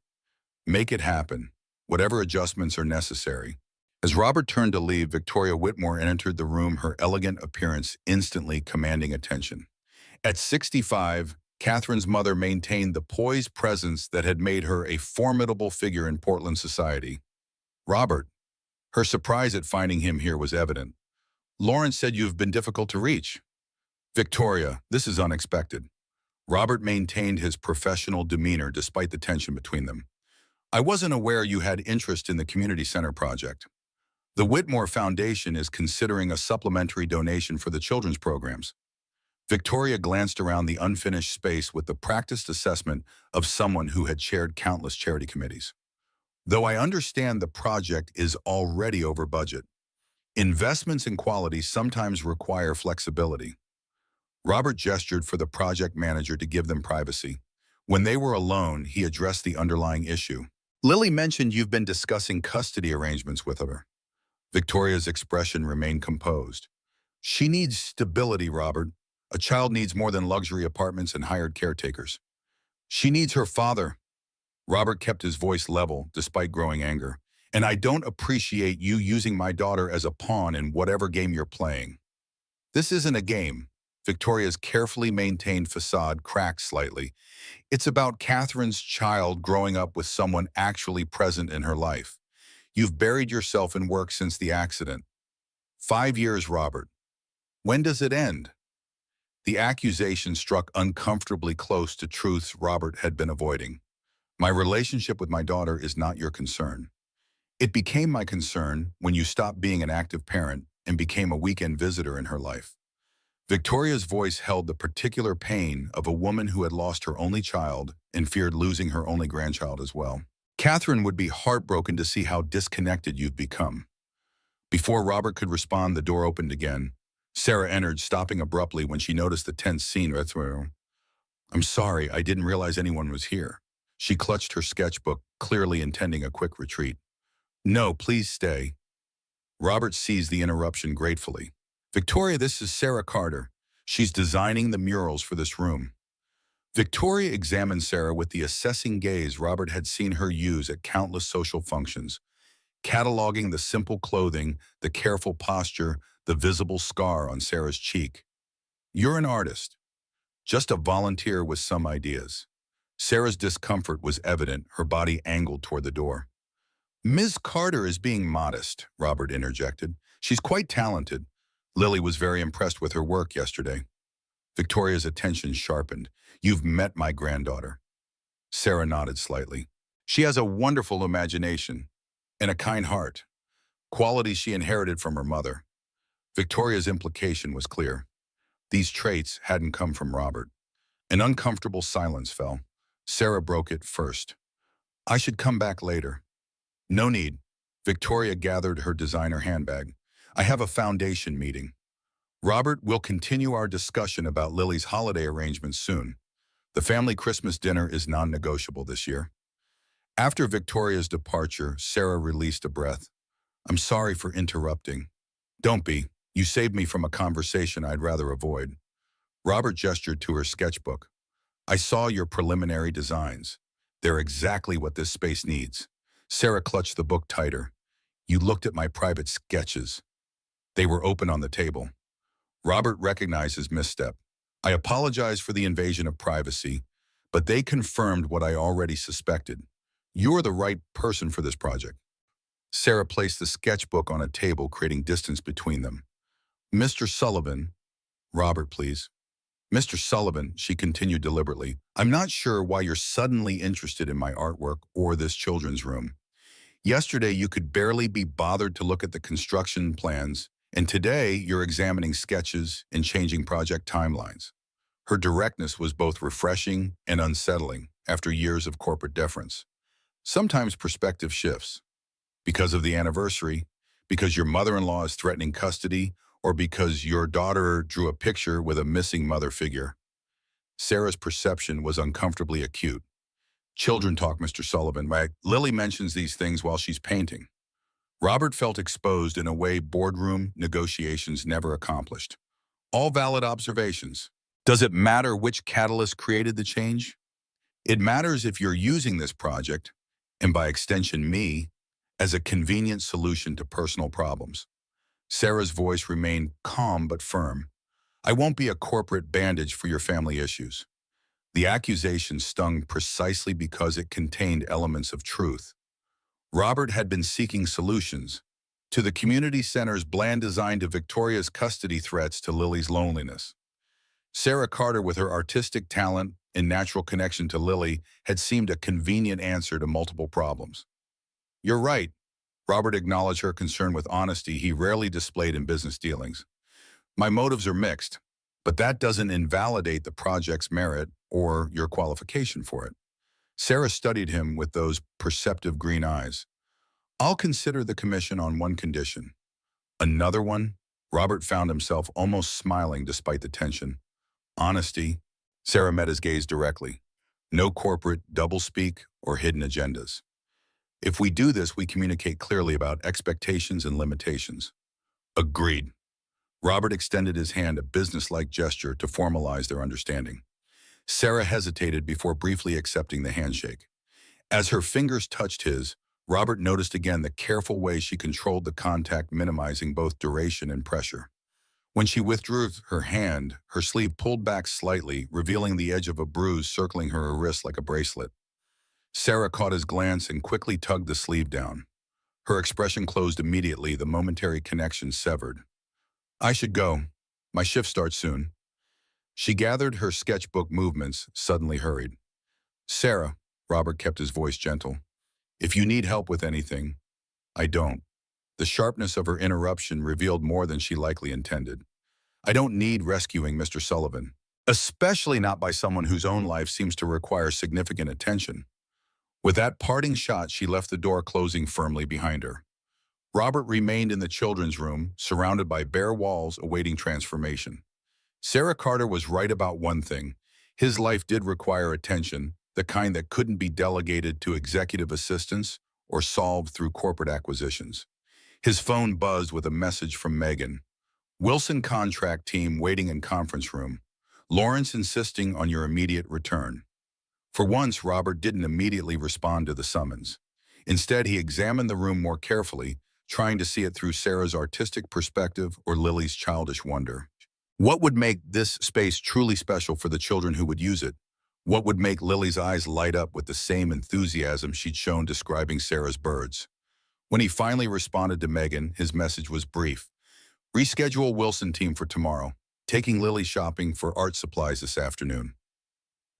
Make it happen, whatever adjustments are necessary. As Robert turned to leave, Victoria Whitmore entered the room, her elegant appearance instantly commanding attention. At 65, Catherine's mother maintained the poised presence that had made her a formidable figure in Portland society. Robert. Her surprise at finding him here was evident. Lawrence said you've been difficult to reach. Victoria, this is unexpected. Robert maintained his professional demeanor despite the tension between them. I wasn't aware you had interest in the community center project. The Whitmore Foundation is considering a supplementary donation for the children's programs. Victoria glanced around the unfinished space with the practiced assessment of someone who had chaired countless charity committees. Though I understand the project is already over budget, investments in quality sometimes require flexibility. Robert gestured for the project manager to give them privacy. When they were alone, he addressed the underlying issue. Lily mentioned you've been discussing custody arrangements with her. Victoria's expression remained composed. She needs stability, Robert. A child needs more than luxury apartments and hired caretakers. She needs her father. Robert kept his voice level despite growing anger. And I don't appreciate you using my daughter as a pawn in whatever game you're playing. This isn't a game. Victoria's carefully maintained facade cracked slightly. It's about Catherine's child growing up with someone actually present in her life. You've buried yourself in work since the accident. 5 years, Robert. When does it end? The accusation struck uncomfortably close to truths Robert had been avoiding. My relationship with my daughter is not your concern. It became my concern when you stopped being an active parent and became a weekend visitor in her life. Victoria's voice held the particular pain of a woman who had lost her only child and feared losing her only grandchild as well. Catherine would be heartbroken to see how disconnected you've become. Before Robert could respond, the door opened again. Sarah entered, stopping abruptly when she noticed the tense scene. I'm sorry, I didn't realize anyone was here. She clutched her sketchbook, clearly intending a quick retreat. No, please stay. Robert seized the interruption gratefully. Victoria, this is Sarah Carter. She's designing the murals for this room. Victoria examined Sarah with the assessing gaze Robert had seen her use at countless social functions, cataloging the simple clothing, the careful posture, the visible scar on Sarah's cheek. You're an artist, just a volunteer with some ideas. Sarah's discomfort was evident, her body angled toward the door. Ms. Carter is being modest, Robert interjected. She's quite talented. Lily was very impressed with her work yesterday. Victoria's attention sharpened. You've met my granddaughter. Sarah nodded slightly. She has a wonderful imagination and a kind heart, qualities she inherited from her mother. Victoria's implication was clear. These traits hadn't come from Robert. An uncomfortable silence fell. Sarah broke it first. I should come back later. No need. Victoria gathered her designer handbag. I have a foundation meeting. Robert, we'll continue our discussion about Lily's holiday arrangements soon. The family Christmas dinner is non-negotiable this year. After Victoria's departure, Sarah released a breath. I'm sorry for interrupting. Don't be. You saved me from a conversation I'd rather avoid. Robert gestured to her sketchbook. I saw your preliminary designs. They're exactly what this space needs. Sarah clutched the book tighter. You looked at my private sketches. They were open on the table. Robert recognized his misstep. I apologize for the invasion of privacy, but they confirmed what I already suspected. You're the right person for this project. Sarah placed the sketchbook on a table, creating distance between them. Mr. Sullivan, Robert, please. Mr. Sullivan, she continued deliberately, I'm not sure why you're suddenly interested in my artwork or this children's room. Yesterday, you could barely be bothered to look at the construction plans, and today you're examining sketches and changing project timelines. Her directness was both refreshing and unsettling after years of corporate deference. Sometimes perspective shifts. Because of the anniversary, because your mother-in-law is threatening custody, or because your daughter drew a picture with a missing mother figure. Sarah's perception was uncomfortably acute. Children talk, Mr. Sullivan, right? Lily mentions these things while she's painting. Robert felt exposed in a way boardroom negotiations never accomplished. All valid observations. Does it matter which catalyst created the change? It matters if you're using this project, and by extension me, as a convenient solution to personal problems. Sarah's voice remained calm but firm. I won't be a corporate bandage for your family issues. The accusation stung precisely because it contained elements of truth. Robert had been seeking solutions, to the community center's bland design to Victoria's custody threats to Lily's loneliness. Sarah Carter, with her artistic talent and natural connection to Lily, had seemed a convenient answer to multiple problems. You're right. Robert acknowledged her concern with honesty he rarely displayed in business dealings. My motives are mixed, but that doesn't invalidate the project's merit or your qualification for it. Sarah studied him with those perceptive green eyes. I'll consider the commission on one condition. Another one? Robert found himself almost smiling despite the tension. Honesty. Sarah met his gaze directly. No corporate doublespeak or hidden agendas. If we do this, we communicate clearly about expectations and limitations. Agreed. Robert extended his hand, a businesslike gesture to formalize their understanding. Sarah hesitated before briefly accepting the handshake. As her fingers touched his, Robert noticed again the careful way she controlled the contact, minimizing both duration and pressure. When she withdrew her hand, her sleeve pulled back slightly, revealing the edge of a bruise circling her wrist like a bracelet. Sarah caught his glance and quickly tugged the sleeve down. Her expression closed immediately, the momentary connection severed. I should go. My shift starts soon. She gathered her sketchbook movements, suddenly hurried. Sarah, Robert kept his voice gentle. If you need help with anything, I don't. The sharpness of her interruption revealed more than she likely intended. I don't need rescuing, Mr. Sullivan, especially not by someone whose own life seems to require significant attention. With that parting shot, she left the door closing firmly behind her. Robert remained in the children's room, surrounded by bare walls awaiting transformation. Sarah Carter was right about one thing. His life did require attention, the kind that couldn't be delegated to executive assistants or solved through corporate acquisitions. His phone buzzed with a message from Megan. Wilson contract team waiting in conference room. Lawrence insisting on your immediate return. For once, Robert didn't immediately respond to the summons. Instead, he examined the room more carefully, trying to see it through Sarah's artistic perspective or Lily's childish wonder. What would make this space truly special for the children who would use it? What would make Lily's eyes light up with the same enthusiasm she'd shown describing Sarah's birds? When he finally responded to Megan, his message was brief. Reschedule Wilson team for tomorrow. Taking Lily shopping for art supplies this afternoon.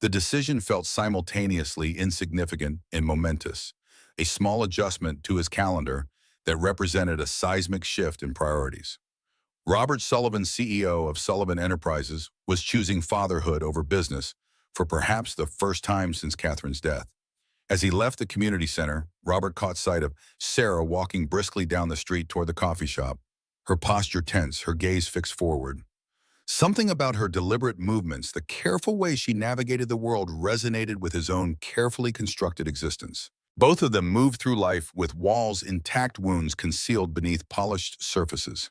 The decision felt simultaneously insignificant and momentous, a small adjustment to his calendar that represented a seismic shift in priorities. Robert Sullivan, CEO of Sullivan Enterprises, was choosing fatherhood over business for perhaps the first time since Catherine's death. As he left the community center, Robert caught sight of Sarah walking briskly down the street toward the coffee shop, her posture tense, her gaze fixed forward. Something about her deliberate movements, the careful way she navigated the world, resonated with his own carefully constructed existence. Both of them moved through life with walls intact, wounds concealed beneath polished surfaces.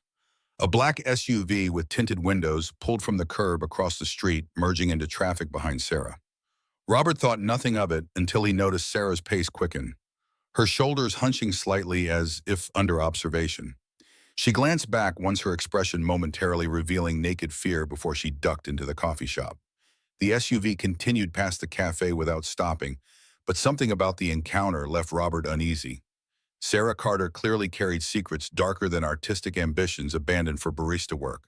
A black SUV with tinted windows pulled from the curb across the street, merging into traffic behind Sarah. Robert thought nothing of it until he noticed Sarah's pace quicken, her shoulders hunching slightly as if under observation. She glanced back, once her expression momentarily revealing naked fear before she ducked into the coffee shop. The SUV continued past the cafe without stopping, but something about the encounter left Robert uneasy. Sarah Carter clearly carried secrets darker than artistic ambitions abandoned for barista work.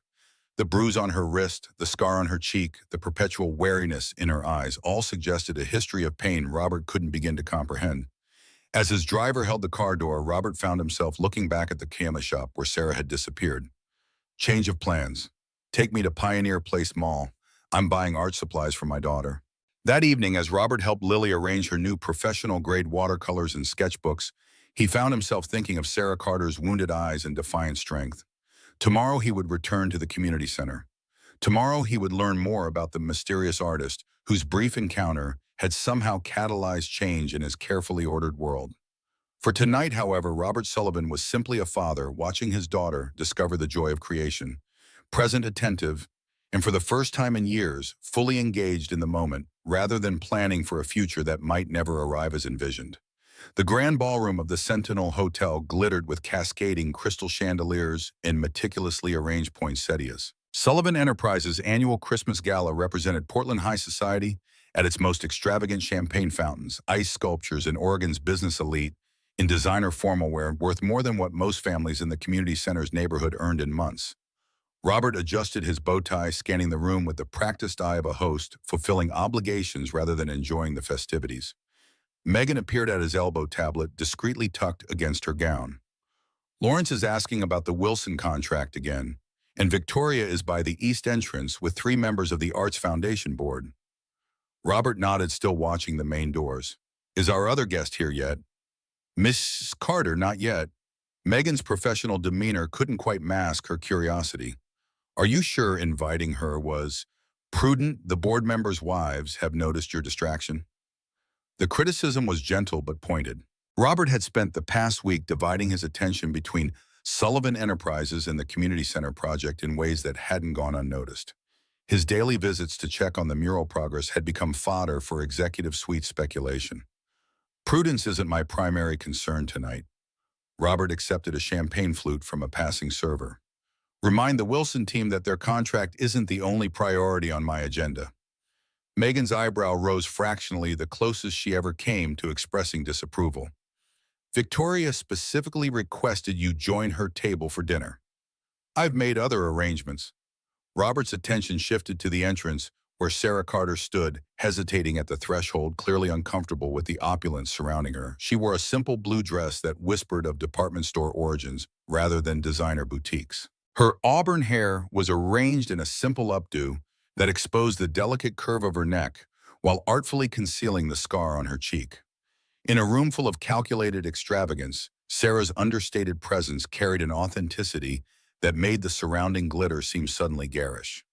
The bruise on her wrist, the scar on her cheek, the perpetual wariness in her eyes all suggested a history of pain Robert couldn't begin to comprehend. As his driver held the car door, Robert found himself looking back at the camera shop where Sarah had disappeared. Change of plans. Take me to Pioneer Place Mall. I'm buying art supplies for my daughter. That evening, as Robert helped Lily arrange her new professional-grade watercolors and sketchbooks, he found himself thinking of Sarah Carter's wounded eyes and defiant strength. Tomorrow he would return to the community center. Tomorrow he would learn more about the mysterious artist whose brief encounter had somehow catalyzed change in his carefully ordered world. For tonight, however, Robert Sullivan was simply a father watching his daughter discover the joy of creation, present, attentive, and for the first time in years, fully engaged in the moment rather than planning for a future that might never arrive as envisioned. The grand ballroom of the Sentinel Hotel glittered with cascading crystal chandeliers and meticulously arranged poinsettias. Sullivan Enterprises' annual Christmas gala represented Portland high society at its most extravagant: champagne fountains, ice sculptures, and Oregon's business elite in designer formal wear worth more than what most families in the community center's neighborhood earned in months. Robert adjusted his bow tie, scanning the room with the practiced eye of a host, fulfilling obligations rather than enjoying the festivities. Megan appeared at his elbow, tablet discreetly tucked against her gown. Lawrence is asking about the Wilson contract again, and Victoria is by the east entrance with 3 members of the Arts Foundation board. Robert nodded, still watching the main doors. Is our other guest here yet? Miss Carter, not yet. Megan's professional demeanor couldn't quite mask her curiosity. Are you sure inviting her was prudent? The board members' wives have noticed your distraction. The criticism was gentle but pointed. Robert had spent the past week dividing his attention between Sullivan Enterprises and the community center project in ways that hadn't gone unnoticed. His daily visits to check on the mural progress had become fodder for executive suite speculation. Prudence isn't my primary concern tonight. Robert accepted a champagne flute from a passing server. Remind the Wilson team that their contract isn't the only priority on my agenda. Megan's eyebrow rose fractionally, the closest she ever came to expressing disapproval. Victoria specifically requested you join her table for dinner. I've made other arrangements. Robert's attention shifted to the entrance where Sarah Carter stood, hesitating at the threshold, clearly uncomfortable with the opulence surrounding her. She wore a simple blue dress that whispered of department store origins rather than designer boutiques. Her auburn hair was arranged in a simple updo that exposed the delicate curve of her neck while artfully concealing the scar on her cheek. In a room full of calculated extravagance, Sarah's understated presence carried an authenticity that made the surrounding glitter seem suddenly garish.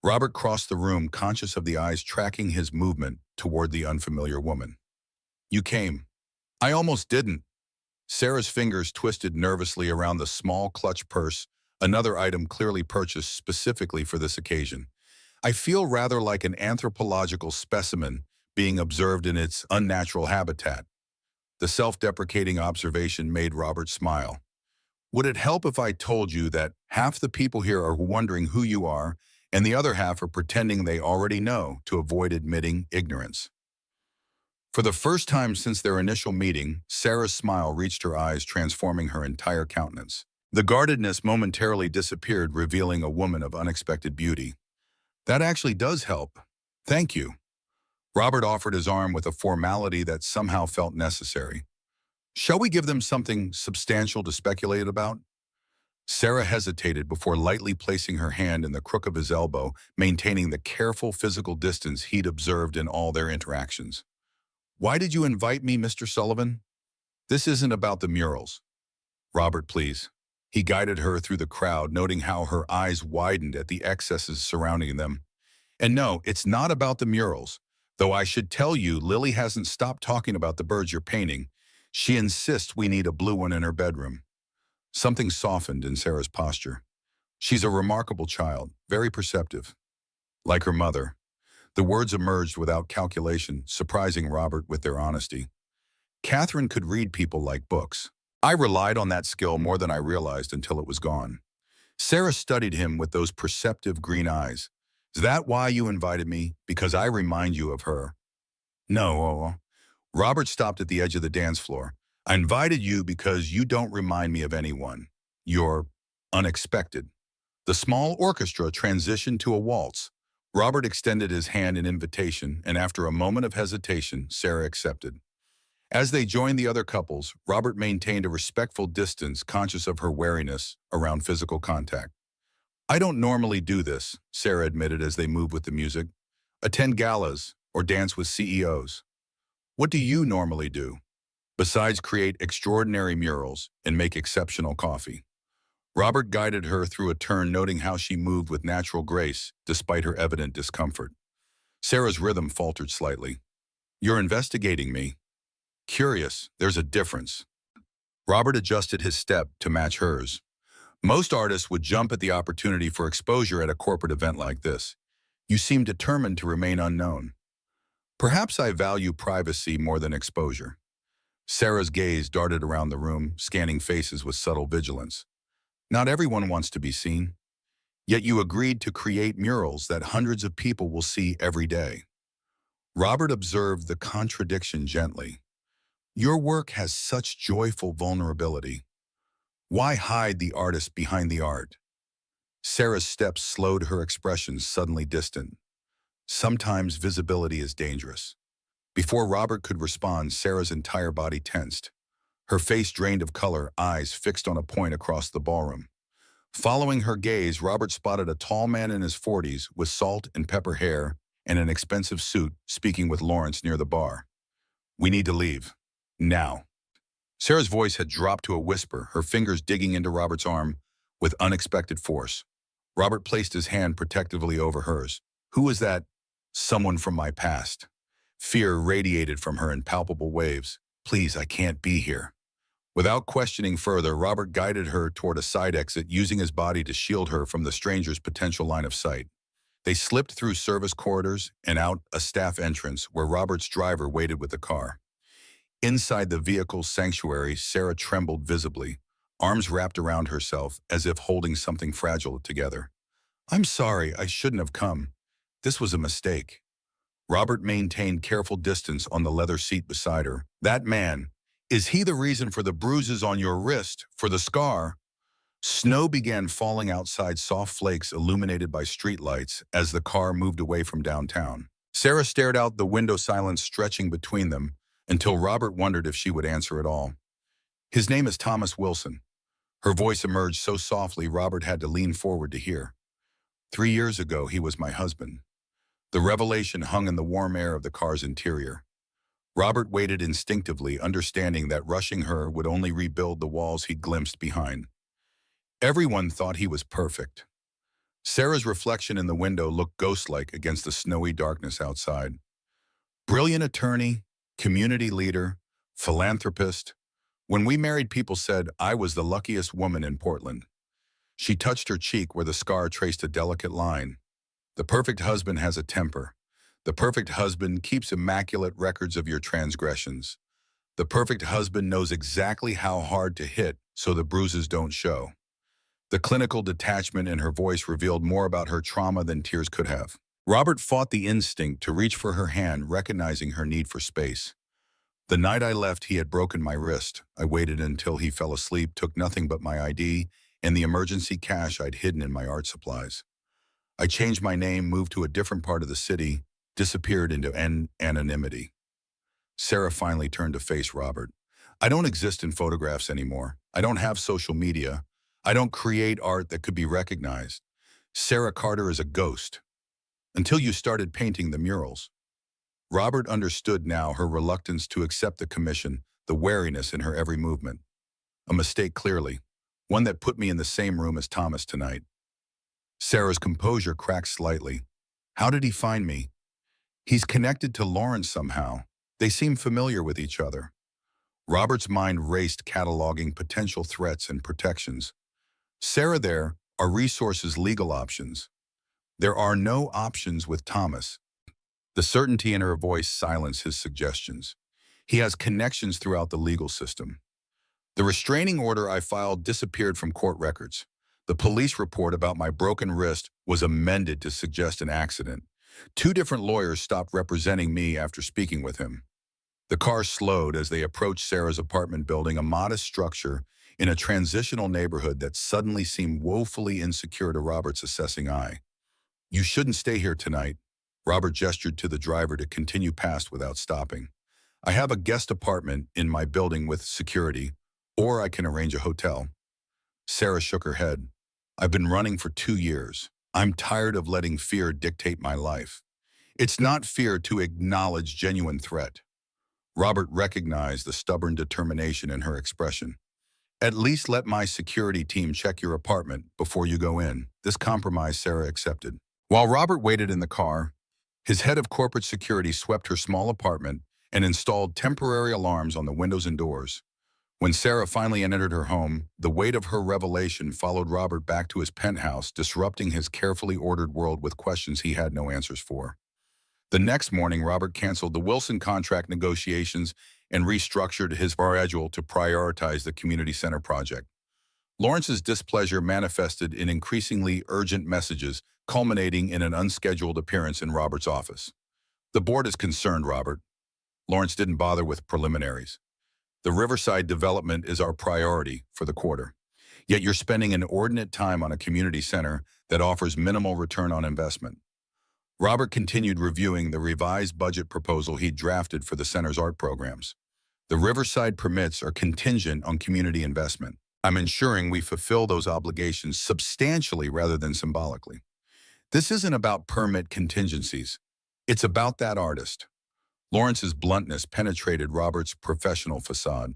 Robert crossed the room, conscious of the eyes tracking his movement toward the unfamiliar woman. You came. I almost didn't. Sarah's fingers twisted nervously around the small clutch purse, another item clearly purchased specifically for this occasion. I feel rather like an anthropological specimen being observed in its unnatural habitat. The self-deprecating observation made Robert smile. Would it help if I told you that half the people here are wondering who you are, and the other half are pretending they already know to avoid admitting ignorance? For the first time since their initial meeting, Sarah's smile reached her eyes, transforming her entire countenance. The guardedness momentarily disappeared, revealing a woman of unexpected beauty. That actually does help. Thank you. Robert offered his arm with a formality that somehow felt necessary. Shall we give them something substantial to speculate about? Sarah hesitated before lightly placing her hand in the crook of his elbow, maintaining the careful physical distance he'd observed in all their interactions. Why did you invite me, Mr. Sullivan? This isn't about the murals. Robert, please. He guided her through the crowd, noting how her eyes widened at the excesses surrounding them. And no, it's not about the murals. Though I should tell you, Lily hasn't stopped talking about the birds you're painting. She insists we need a blue one in her bedroom. Something softened in Sarah's posture. She's a remarkable child, very perceptive. Like her mother. The words emerged without calculation, surprising Robert with their honesty. Catherine could read people like books. I relied on that skill more than I realized until it was gone. Sarah studied him with those perceptive green eyes. Is that why you invited me? Because I remind you of her? No. Robert stopped at the edge of the dance floor. I invited you because you don't remind me of anyone. You're unexpected. The small orchestra transitioned to a waltz. Robert extended his hand in invitation, and after a moment of hesitation, Sarah accepted. As they joined the other couples, Robert maintained a respectful distance, conscious of her wariness around physical contact. I don't normally do this, Sarah admitted as they moved with the music. Attend galas or dance with CEOs. What do you normally do? Besides create extraordinary murals and make exceptional coffee. Robert guided her through a turn, noting how she moved with natural grace despite her evident discomfort. Sarah's rhythm faltered slightly. You're investigating me. Curious, there's a difference. Robert adjusted his step to match hers. Most artists would jump at the opportunity for exposure at a corporate event like this. You seem determined to remain unknown. Perhaps I value privacy more than exposure. Sarah's gaze darted around the room, scanning faces with subtle vigilance. Not everyone wants to be seen. Yet you agreed to create murals that hundreds of people will see every day. Robert observed the contradiction gently. Your work has such joyful vulnerability. Why hide the artist behind the art? Sarah's steps slowed, her expression suddenly distant. Sometimes visibility is dangerous. Before Robert could respond, Sarah's entire body tensed. Her face drained of color, eyes fixed on a point across the ballroom. Following her gaze, Robert spotted a tall man in his 40s with salt and pepper hair and an expensive suit, speaking with Lawrence near the bar. We need to leave. Now. Sarah's voice had dropped to a whisper, her fingers digging into Robert's arm with unexpected force. Robert placed his hand protectively over hers. Who was that? Someone from my past. Fear radiated from her in palpable waves. Please, I can't be here. Without questioning further, Robert guided her toward a side exit, using his body to shield her from the stranger's potential line of sight. They slipped through service corridors and out a staff entrance where Robert's driver waited with the car. Inside the vehicle's sanctuary, Sarah trembled visibly, arms wrapped around herself as if holding something fragile together. I'm sorry, I shouldn't have come. This was a mistake. Robert maintained careful distance on the leather seat beside her. That man, is he the reason for the bruises on your wrist, for the scar? Snow began falling outside, soft flakes illuminated by streetlights as the car moved away from downtown. Sarah stared out the window, silence stretching between them, until Robert wondered if she would answer at all. His name is Thomas Wilson. Her voice emerged so softly Robert had to lean forward to hear. 3 years ago, he was my husband. The revelation hung in the warm air of the car's interior. Robert waited instinctively, understanding that rushing her would only rebuild the walls he'd glimpsed behind. Everyone thought he was perfect. Sarah's reflection in the window looked ghost-like against the snowy darkness outside. Brilliant attorney, community leader, philanthropist. When we married, people said I was the luckiest woman in Portland. She touched her cheek where the scar traced a delicate line. The perfect husband has a temper. The perfect husband keeps immaculate records of your transgressions. The perfect husband knows exactly how hard to hit so the bruises don't show. The clinical detachment in her voice revealed more about her trauma than tears could have. Robert fought the instinct to reach for her hand, recognizing her need for space. The night I left, he had broken my wrist. I waited until he fell asleep, took nothing but my ID and the emergency cash I'd hidden in my art supplies. I changed my name, moved to a different part of the city, disappeared into anonymity. Sarah finally turned to face Robert. I don't exist in photographs anymore. I don't have social media. I don't create art that could be recognized. Sarah Carter is a ghost. Until you started painting the murals. Robert understood now, her reluctance to accept the commission, the wariness in her every movement. A mistake clearly, one that put me in the same room as Thomas tonight. Sarah's composure cracked slightly. How did he find me? He's connected to Lawrence somehow. They seem familiar with each other. Robert's mind raced, cataloging potential threats and protections. Sarah, there are resources, legal options. There are no options with Thomas. The certainty in her voice silenced his suggestions. He has connections throughout the legal system. The restraining order I filed disappeared from court records. The police report about my broken wrist was amended to suggest an accident. 2 different lawyers stopped representing me after speaking with him. The car slowed as they approached Sarah's apartment building, a modest structure in a transitional neighborhood that suddenly seemed woefully insecure to Robert's assessing eye. You shouldn't stay here tonight. Robert gestured to the driver to continue past without stopping. I have a guest apartment in my building with security, or I can arrange a hotel. Sarah shook her head. I've been running for 2 years. I'm tired of letting fear dictate my life. It's not fear to acknowledge genuine threat. Robert recognized the stubborn determination in her expression. At least let my security team check your apartment before you go in. This compromise Sarah accepted. While Robert waited in the car, his head of corporate security swept her small apartment and installed temporary alarms on the windows and doors. When Sarah finally entered her home, the weight of her revelation followed Robert back to his penthouse, disrupting his carefully ordered world with questions he had no answers for. The next morning, Robert canceled the Wilson contract negotiations and restructured his schedule to prioritize the community center project. Lawrence's displeasure manifested in increasingly urgent messages, culminating in an unscheduled appearance in Robert's office. The board is concerned, Robert. Lawrence didn't bother with preliminaries. The Riverside development is our priority for the quarter. Yet you're spending inordinate time on a community center that offers minimal return on investment. Robert continued reviewing the revised budget proposal he'd drafted for the center's art programs. The Riverside permits are contingent on community investment. I'm ensuring we fulfill those obligations substantially rather than symbolically. This isn't about permit contingencies. It's about that artist. Lawrence's bluntness penetrated Robert's professional facade.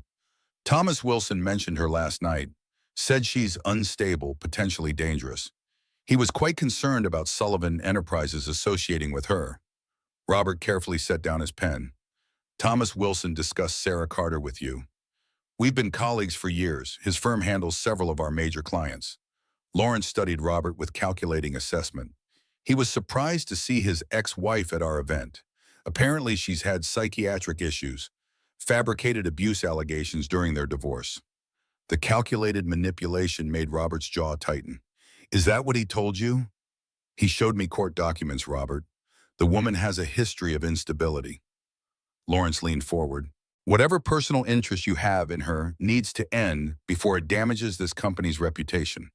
Thomas Wilson mentioned her last night, said she's unstable, potentially dangerous. He was quite concerned about Sullivan Enterprises associating with her. Robert carefully set down his pen. Thomas Wilson discussed Sarah Carter with you. We've been colleagues for years. His firm handles several of our major clients. Lawrence studied Robert with calculating assessment. He was surprised to see his ex-wife at our event. Apparently, she's had psychiatric issues, fabricated abuse allegations during their divorce. The calculated manipulation made Robert's jaw tighten. Is that what he told you? He showed me court documents, Robert. The woman has a history of instability. Lawrence leaned forward. Whatever personal interest you have in her needs to end before it damages this company's reputation.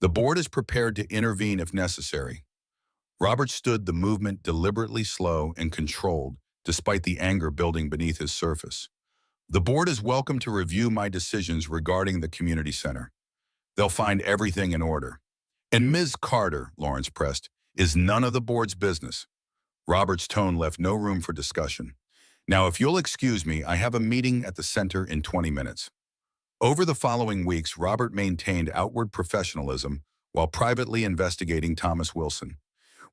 The board is prepared to intervene if necessary. Robert stood the movement deliberately slow and controlled, despite the anger building beneath his surface. The board is welcome to review my decisions regarding the community center. They'll find everything in order. And Ms. Carter, Lawrence pressed, is none of the board's business. Robert's tone left no room for discussion. Now, if you'll excuse me, I have a meeting at the center in 20 minutes. Over the following weeks, Robert maintained outward professionalism while privately investigating Thomas Wilson.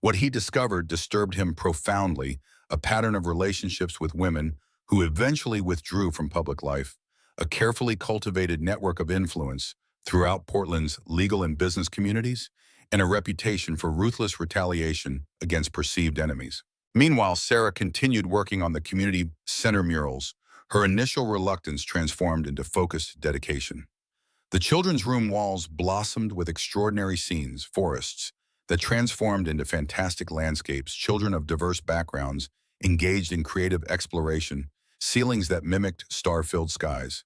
What he discovered disturbed him profoundly, a pattern of relationships with women who eventually withdrew from public life, a carefully cultivated network of influence throughout Portland's legal and business communities, and a reputation for ruthless retaliation against perceived enemies. Meanwhile, Sarah continued working on the community center murals, her initial reluctance transformed into focused dedication. The children's room walls blossomed with extraordinary scenes, forests, that transformed into fantastic landscapes, children of diverse backgrounds engaged in creative exploration, ceilings that mimicked star-filled skies.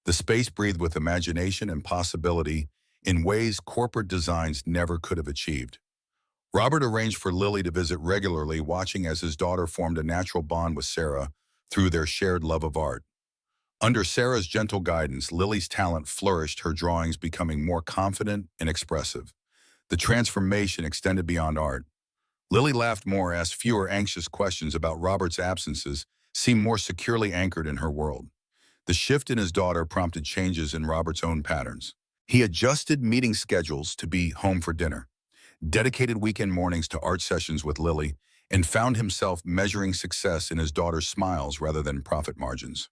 The space breathed with imagination and possibility in ways corporate designs never could have achieved. Robert arranged for Lily to visit regularly, watching as his daughter formed a natural bond with Sarah through their shared love of art. Under Sarah's gentle guidance, Lily's talent flourished, her drawings becoming more confident and expressive. The transformation extended beyond art. Lily laughed more, asked fewer anxious questions about Robert's absences, seemed more securely anchored in her world. The shift in his daughter prompted changes in Robert's own patterns. He adjusted meeting schedules to be home for dinner, dedicated weekend mornings to art sessions with Lily, and found himself measuring success in his daughter's smiles rather than profit margins.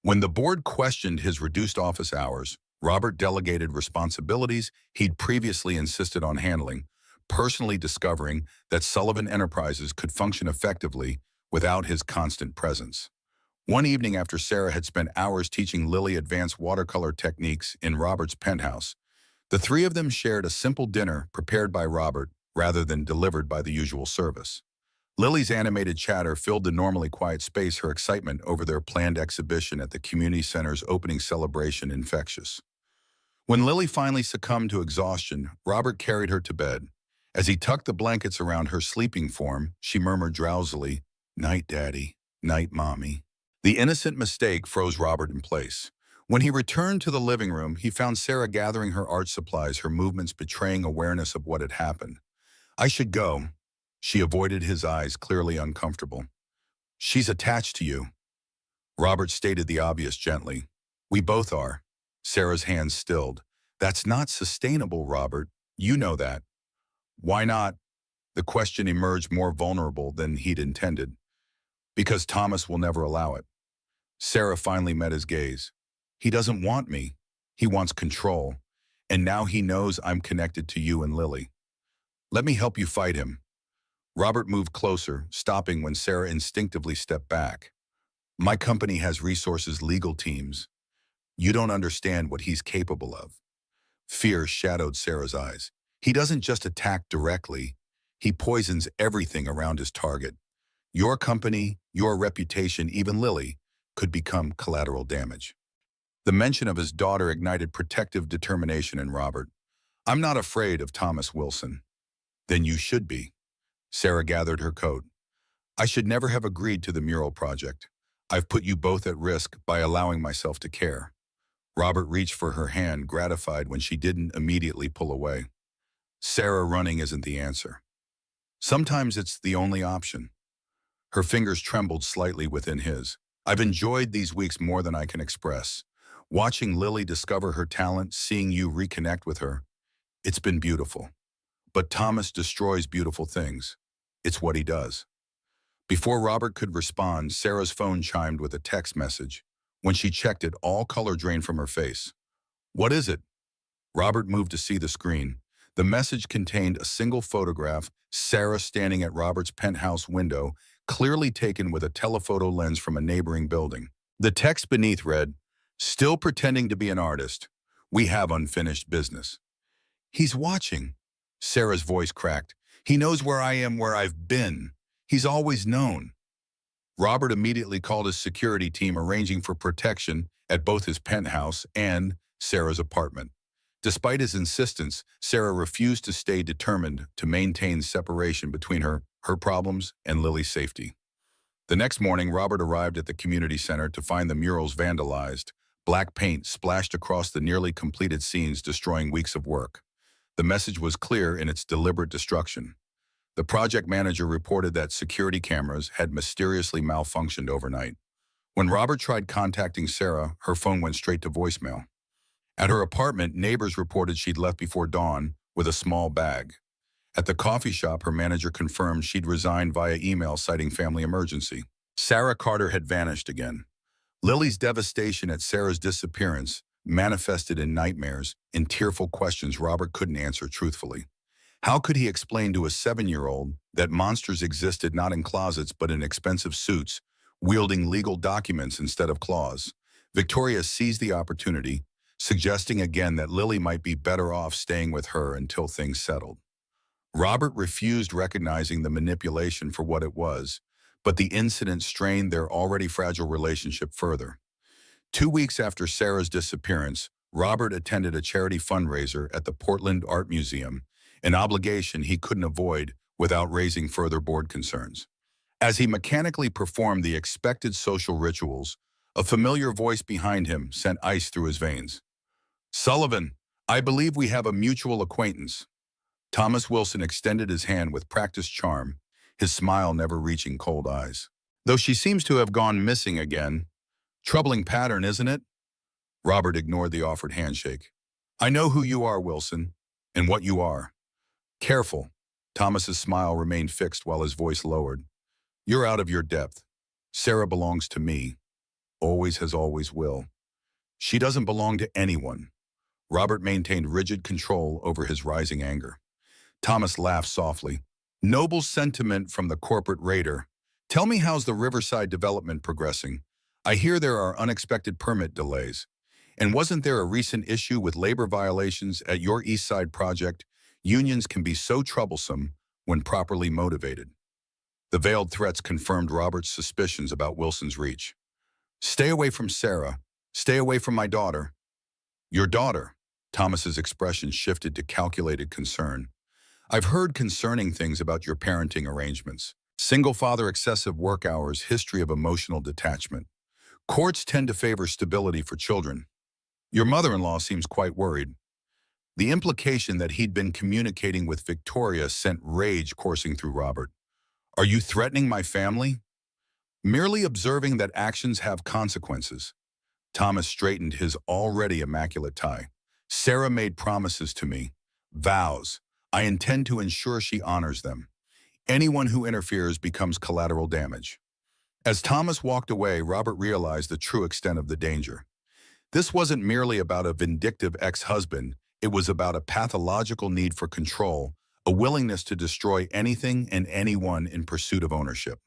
When the board questioned his reduced office hours, Robert delegated responsibilities he'd previously insisted on handling, personally discovering that Sullivan Enterprises could function effectively without his constant presence. One evening after Sarah had spent hours teaching Lily advanced watercolor techniques in Robert's penthouse, the three of them shared a simple dinner prepared by Robert rather than delivered by the usual service. Lily's animated chatter filled the normally quiet space, her excitement over their planned exhibition at the community center's opening celebration infectious. When Lily finally succumbed to exhaustion, Robert carried her to bed. As he tucked the blankets around her sleeping form, she murmured drowsily, "Night, Daddy. Night, Mommy." The innocent mistake froze Robert in place. When he returned to the living room, he found Sarah gathering her art supplies, her movements betraying awareness of what had happened. "I should go." She avoided his eyes, clearly uncomfortable. "She's attached to you." Robert stated the obvious gently. "We both are." Sarah's hands stilled. "That's not sustainable, Robert. You know that." "Why not?" The question emerged more vulnerable than he'd intended. "Because Thomas will never allow it." Sarah finally met his gaze. "He doesn't want me. He wants control. And now he knows I'm connected to you and Lily. Let me help you fight him." Robert moved closer, stopping when Sarah instinctively stepped back. "My company has resources, legal teams. You don't understand what he's capable of." Fear shadowed Sarah's eyes. "He doesn't just attack directly. He poisons everything around his target. Your company, your reputation, even Lily, could become collateral damage." The mention of his daughter ignited protective determination in Robert. "I'm not afraid of Thomas Wilson." "Then you should be." Sarah gathered her coat. "I should never have agreed to the mural project. I've put you both at risk by allowing myself to care." Robert reached for her hand, gratified when she didn't immediately pull away. "Sarah, running isn't the answer. Sometimes it's the only option." Her fingers trembled slightly within his. "I've enjoyed these weeks more than I can express. Watching Lily discover her talent, seeing you reconnect with her, it's been beautiful. But Thomas destroys beautiful things. It's what he does." Before Robert could respond, Sarah's phone chimed with a text message. When she checked it, all color drained from her face. "What is it?" Robert moved to see the screen. The message contained a single photograph, Sarah standing at Robert's penthouse window, clearly taken with a telephoto lens from a neighboring building. The text beneath read, "Still pretending to be an artist. We have unfinished business." "He's watching." Sarah's voice cracked. "He knows where I am, where I've been. He's always known." Robert immediately called his security team, arranging for protection at both his penthouse and Sarah's apartment. Despite his insistence, Sarah refused to stay, determined to maintain separation between her problems and Lily's safety. The next morning, Robert arrived at the community center to find the murals vandalized, black paint splashed across the nearly completed scenes, destroying weeks of work. The message was clear in its deliberate destruction. The project manager reported that security cameras had mysteriously malfunctioned overnight. When Robert tried contacting Sarah, her phone went straight to voicemail. At her apartment, neighbors reported she'd left before dawn with a small bag. At the coffee shop, her manager confirmed she'd resigned via email, citing family emergency. Sarah Carter had vanished again. Lily's devastation at Sarah's disappearance manifested in nightmares and tearful questions Robert couldn't answer truthfully. How could he explain to a 7-year-old that monsters existed not in closets but in expensive suits, wielding legal documents instead of claws? Victoria seized the opportunity, suggesting again that Lily might be better off staying with her until things settled. Robert refused recognizing the manipulation for what it was, but the incident strained their already fragile relationship further. 2 weeks after Sarah's disappearance, Robert attended a charity fundraiser at the Portland Art Museum, an obligation he couldn't avoid without raising further board concerns. As he mechanically performed the expected social rituals, a familiar voice behind him sent ice through his veins. "Sullivan, I believe we have a mutual acquaintance." Thomas Wilson extended his hand with practiced charm, his smile never reaching cold eyes. "Though she seems to have gone missing again. Troubling pattern, isn't it?" Robert ignored the offered handshake. "I know who you are, Wilson, and what you are." "Careful." Thomas's smile remained fixed while his voice lowered. "You're out of your depth. Sarah belongs to me. Always has, always will. She doesn't belong to anyone." Robert maintained rigid control over his rising anger. Thomas laughed softly. "Noble sentiment from the corporate raider. Tell me, how's the Riverside development progressing? I hear there are unexpected permit delays. And wasn't there a recent issue with labor violations at your East Side project? Unions can be so troublesome when properly motivated." The veiled threats confirmed Robert's suspicions about Wilson's reach. "Stay away from Sarah. Stay away from my daughter." "Your daughter?" Thomas's expression shifted to calculated concern. "I've heard concerning things about your parenting arrangements. Single father, excessive work hours, history of emotional detachment. Courts tend to favor stability for children. Your mother-in-law seems quite worried." The implication that he'd been communicating with Victoria sent rage coursing through Robert. "Are you threatening my family?" "Merely observing that actions have consequences." Thomas straightened his already immaculate tie. "Sarah made promises to me. Vows. I intend to ensure she honors them. Anyone who interferes becomes collateral damage." As Thomas walked away, Robert realized the true extent of the danger. This wasn't merely about a vindictive ex-husband, it was about a pathological need for control, a willingness to destroy anything and anyone in pursuit of ownership.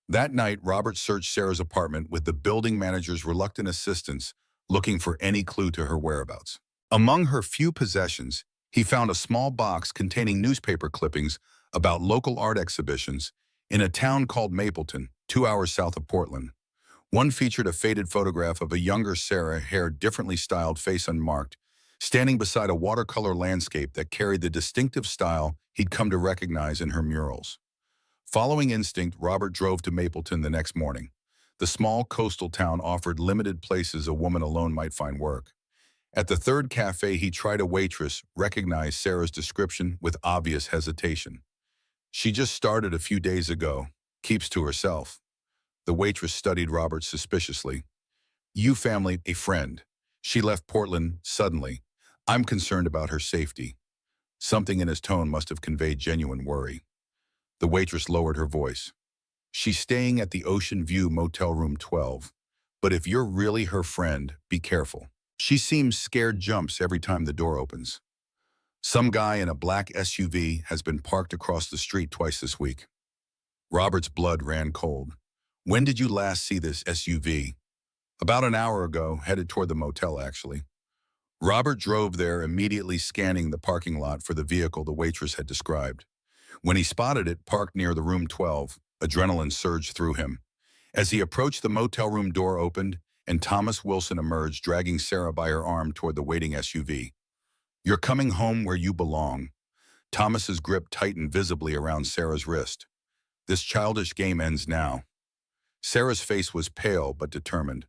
That night, Robert searched Sarah's apartment with the building manager's reluctant assistance, looking for any clue to her whereabouts. Among her few possessions, he found a small box containing newspaper clippings about local art exhibitions in a town called Mapleton, 2 hours south of Portland. One featured a faded photograph of a younger Sarah, hair differently styled, face unmarked, standing beside a watercolor landscape that carried the distinctive style he'd come to recognize in her murals. Following instinct, Robert drove to Mapleton the next morning. The small coastal town offered limited places a woman alone might find work. At the third cafe he tried, a waitress recognized Sarah's description with obvious hesitation. "She just started a few days ago. Keeps to herself." The waitress studied Robert suspiciously. "You family, a friend. She left Portland suddenly. I'm concerned about her safety." Something in his tone must have conveyed genuine worry. The waitress lowered her voice. "She's staying at the Ocean View Motel Room 12. But if you're really her friend, be careful. She seems scared, jumps every time the door opens. Some guy in a black SUV has been parked across the street twice this week." Robert's blood ran cold. "When did you last see this SUV?" "About an hour ago, headed toward the motel, actually." Robert drove there, immediately scanning the parking lot for the vehicle the waitress had described. When he spotted it parked near the room 12, adrenaline surged through him. As he approached, the motel room door opened, and Thomas Wilson emerged, dragging Sarah by her arm toward the waiting SUV. "You're coming home where you belong." Thomas's grip tightened visibly around Sarah's wrist. "This childish game ends now." Sarah's face was pale but determined.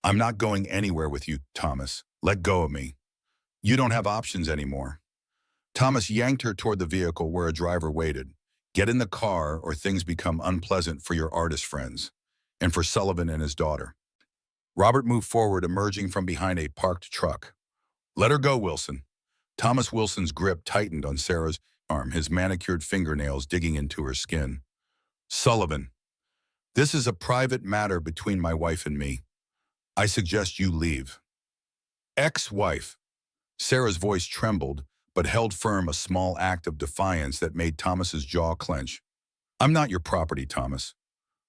"I'm not going anywhere with you, Thomas. Let go of me. You don't have options anymore." Thomas yanked her toward the vehicle where a driver waited. "Get in the car or things become unpleasant for your artist friends, and for Sullivan and his daughter." Robert moved forward, emerging from behind a parked truck. "Let her go, Wilson." Thomas Wilson's grip tightened on Sarah's arm, his manicured fingernails digging into her skin. "Sullivan, this is a private matter between my wife and me. I suggest you leave." "Ex-wife." Sarah's voice trembled, but held firm, a small act of defiance that made Thomas's jaw clench. "I'm not your property, Thomas."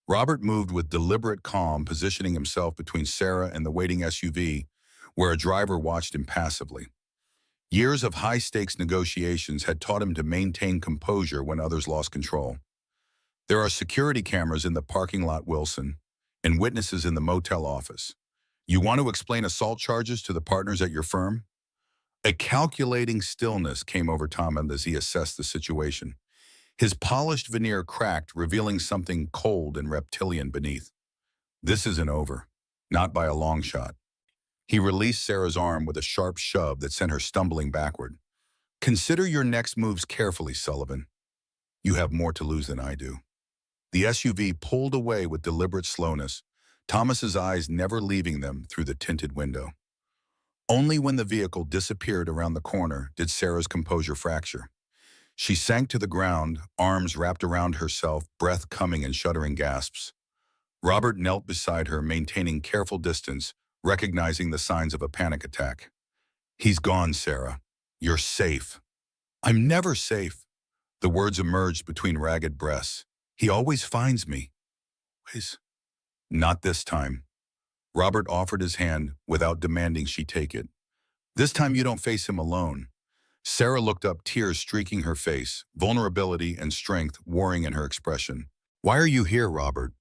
Robert moved with deliberate calm, positioning himself between Sarah and the waiting SUV, where a driver watched him passively. Years of high-stakes negotiations had taught him to maintain composure when others lost control. There are security cameras in the parking lot, Wilson, and witnesses in the motel office. You want to explain assault charges to the partners at your firm? A calculating stillness came over Tom as he assessed the situation. His polished veneer cracked, revealing something cold and reptilian beneath. This isn't over. Not by a long shot. He released Sarah's arm with a sharp shove that sent her stumbling backward. Consider your next moves carefully, Sullivan. You have more to lose than I do. The SUV pulled away with deliberate slowness, Thomas's eyes never leaving them through the tinted window. Only when the vehicle disappeared around the corner did Sarah's composure fracture. She sank to the ground, arms wrapped around herself, breath coming in shuddering gasps. Robert knelt beside her, maintaining careful distance, recognizing the signs of a panic attack. He's gone, Sarah. You're safe. I'm never safe. The words emerged between ragged breaths. He always finds me. Always. Not this time. Robert offered his hand without demanding she take it. This time you don't face him alone. Sarah looked up, tears streaking her face, vulnerability and strength warring in her expression. Why are you here, Robert?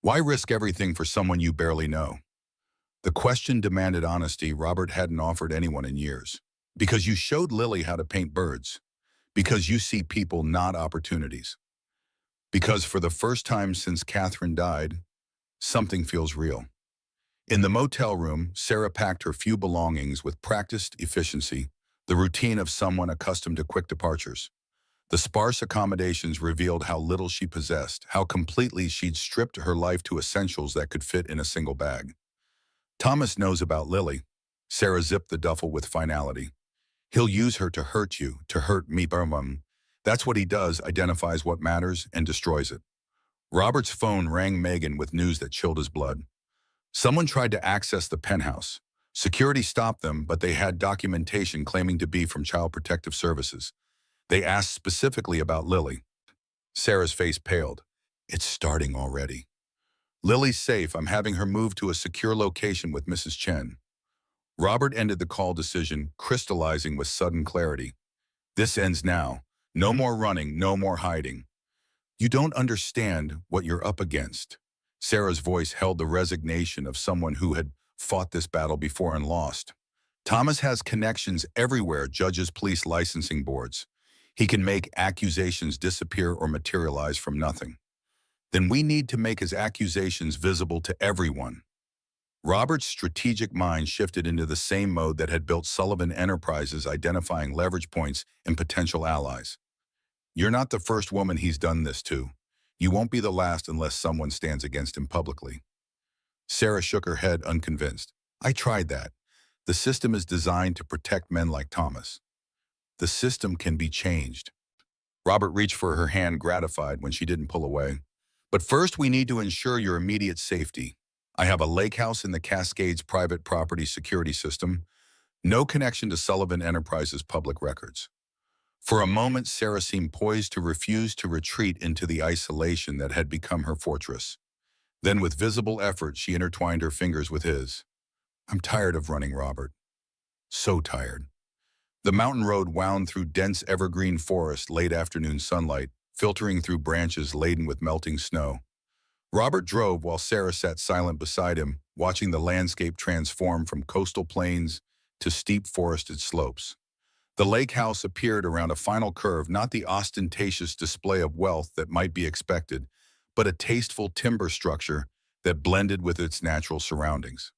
Why risk everything for someone you barely know? The question demanded honesty Robert hadn't offered anyone in years. Because you showed Lily how to paint birds. Because you see people, not opportunities. Because for the first time since Catherine died, something feels real. In the motel room, Sarah packed her few belongings with practiced efficiency, the routine of someone accustomed to quick departures. The sparse accommodations revealed how little she possessed, how completely she'd stripped her life to essentials that could fit in a single bag. Thomas knows about Lily. Sarah zipped the duffel with finality. He'll use her to hurt you, to hurt me. That's what he does, identifies what matters and destroys it. Robert's phone rang Megan with news that chilled his blood. Someone tried to access the penthouse. Security stopped them, but they had documentation claiming to be from Child Protective Services. They asked specifically about Lily. Sarah's face paled. It's starting already. Lily's safe. I'm having her moved to a secure location with Mrs. Chen. Robert ended the call decision, crystallizing with sudden clarity. This ends now. No more running, no more hiding. You don't understand what you're up against. Sarah's voice held the resignation of someone who had fought this battle before and lost. Thomas has connections everywhere, judges, police, licensing boards. He can make accusations disappear or materialize from nothing. Then we need to make his accusations visible to everyone. Robert's strategic mind shifted into the same mode that had built Sullivan Enterprises, identifying leverage points and potential allies. You're not the first woman he's done this to. You won't be the last unless someone stands against him publicly. Sarah shook her head, unconvinced. I tried that. The system is designed to protect men like Thomas. The system can be changed. Robert reached for her hand, gratified when she didn't pull away. But first, we need to ensure your immediate safety. I have a lake house in the Cascades private property security system. No connection to Sullivan Enterprises public records. For a moment, Sarah seemed poised to refuse to retreat into the isolation that had become her fortress. Then, with visible effort, she intertwined her fingers with his. I'm tired of running, Robert. So tired. The mountain road wound through dense evergreen forest, late afternoon sunlight, filtering through branches laden with melting snow. Robert drove while Sarah sat silent beside him, watching the landscape transform from coastal plains to steep forested slopes. The lake house appeared around a final curve, not the ostentatious display of wealth that might be expected, but a tasteful timber structure that blended with its natural surroundings.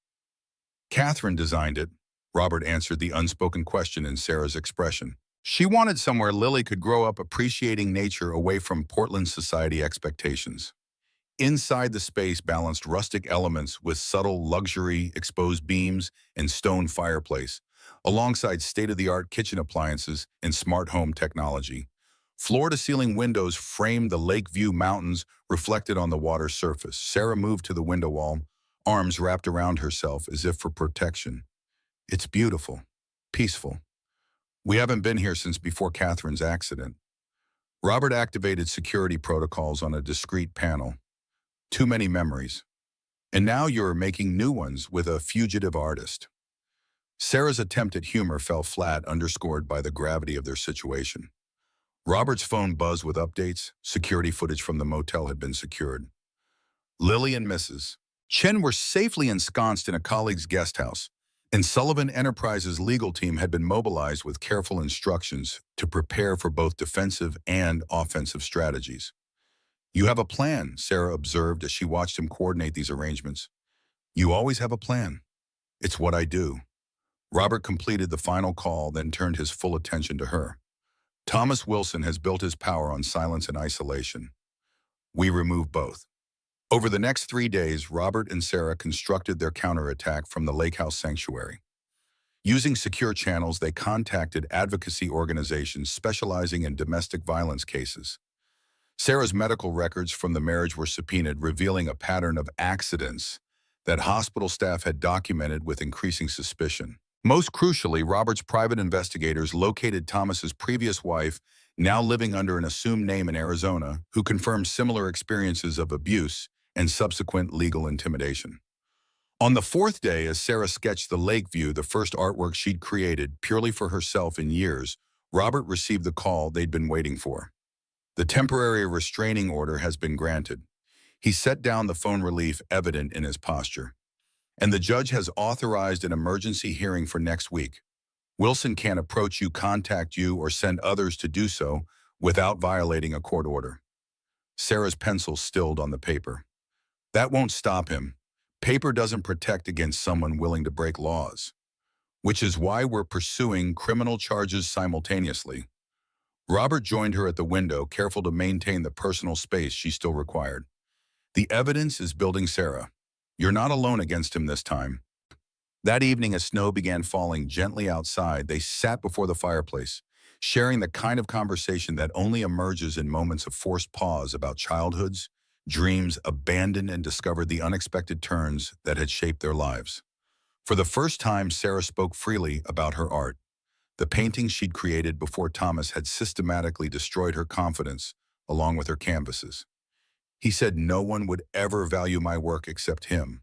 Catherine designed it, Robert answered the unspoken question in Sarah's expression. She wanted somewhere Lily could grow up appreciating nature away from Portland society expectations. Inside the space balanced rustic elements with subtle luxury, exposed beams, and stone fireplace, alongside state-of-the-art kitchen appliances and smart home technology. Floor-to-ceiling windows framed the lake view mountains reflected on the water's surface. Sarah moved to the window wall, arms wrapped around herself as if for protection. It's beautiful, peaceful. We haven't been here since before Catherine's accident. Robert activated security protocols on a discrete panel. Too many memories. And now you're making new ones with a fugitive artist. Sarah's attempt at humor fell flat, underscored by the gravity of their situation. Robert's phone buzzed with updates. Security footage from the motel had been secured. Lily and Mrs. Chen were safely ensconced in a colleague's guest house, and Sullivan Enterprises' legal team had been mobilized with careful instructions to prepare for both defensive and offensive strategies. "You have a plan," Sarah observed as she watched him coordinate these arrangements. "You always have a plan." "It's what I do." Robert completed the final call, then turned his full attention to her. "Thomas Wilson has built his power on silence and isolation. We remove both." Over the next 3 days, Robert and Sarah constructed their counterattack from the Lake House Sanctuary. Using secure channels, they contacted advocacy organizations specializing in domestic violence cases. Sarah's medical records from the marriage were subpoenaed, revealing a pattern of accidents that hospital staff had documented with increasing suspicion. Most crucially, Robert's private investigators located Thomas's previous wife, now living under an assumed name in Arizona, who confirmed similar experiences of abuse and subsequent legal intimidation. On the 4th day, as Sarah sketched the lake view, the first artwork she'd created purely for herself in years, Robert received the call they'd been waiting for. "The temporary restraining order has been granted." He set down the phone, relief evident in his posture. "And the judge has authorized an emergency hearing for next week. Wilson can't approach you, contact you, or send others to do so without violating a court order." Sarah's pencil stilled on the paper. "That won't stop him. Paper doesn't protect against someone willing to break laws. Which is why we're pursuing criminal charges simultaneously." Robert joined her at the window, careful to maintain the personal space she still required. "The evidence is building, Sarah. You're not alone against him this time." That evening, as snow began falling gently outside, they sat before the fireplace, sharing the kind of conversation that only emerges in moments of forced pause about childhoods, dreams abandoned, and discovered the unexpected turns that had shaped their lives. For the first time, Sarah spoke freely about her art, the paintings she'd created before Thomas had systematically destroyed her confidence, along with her canvases. "He said no one would ever value my work except him."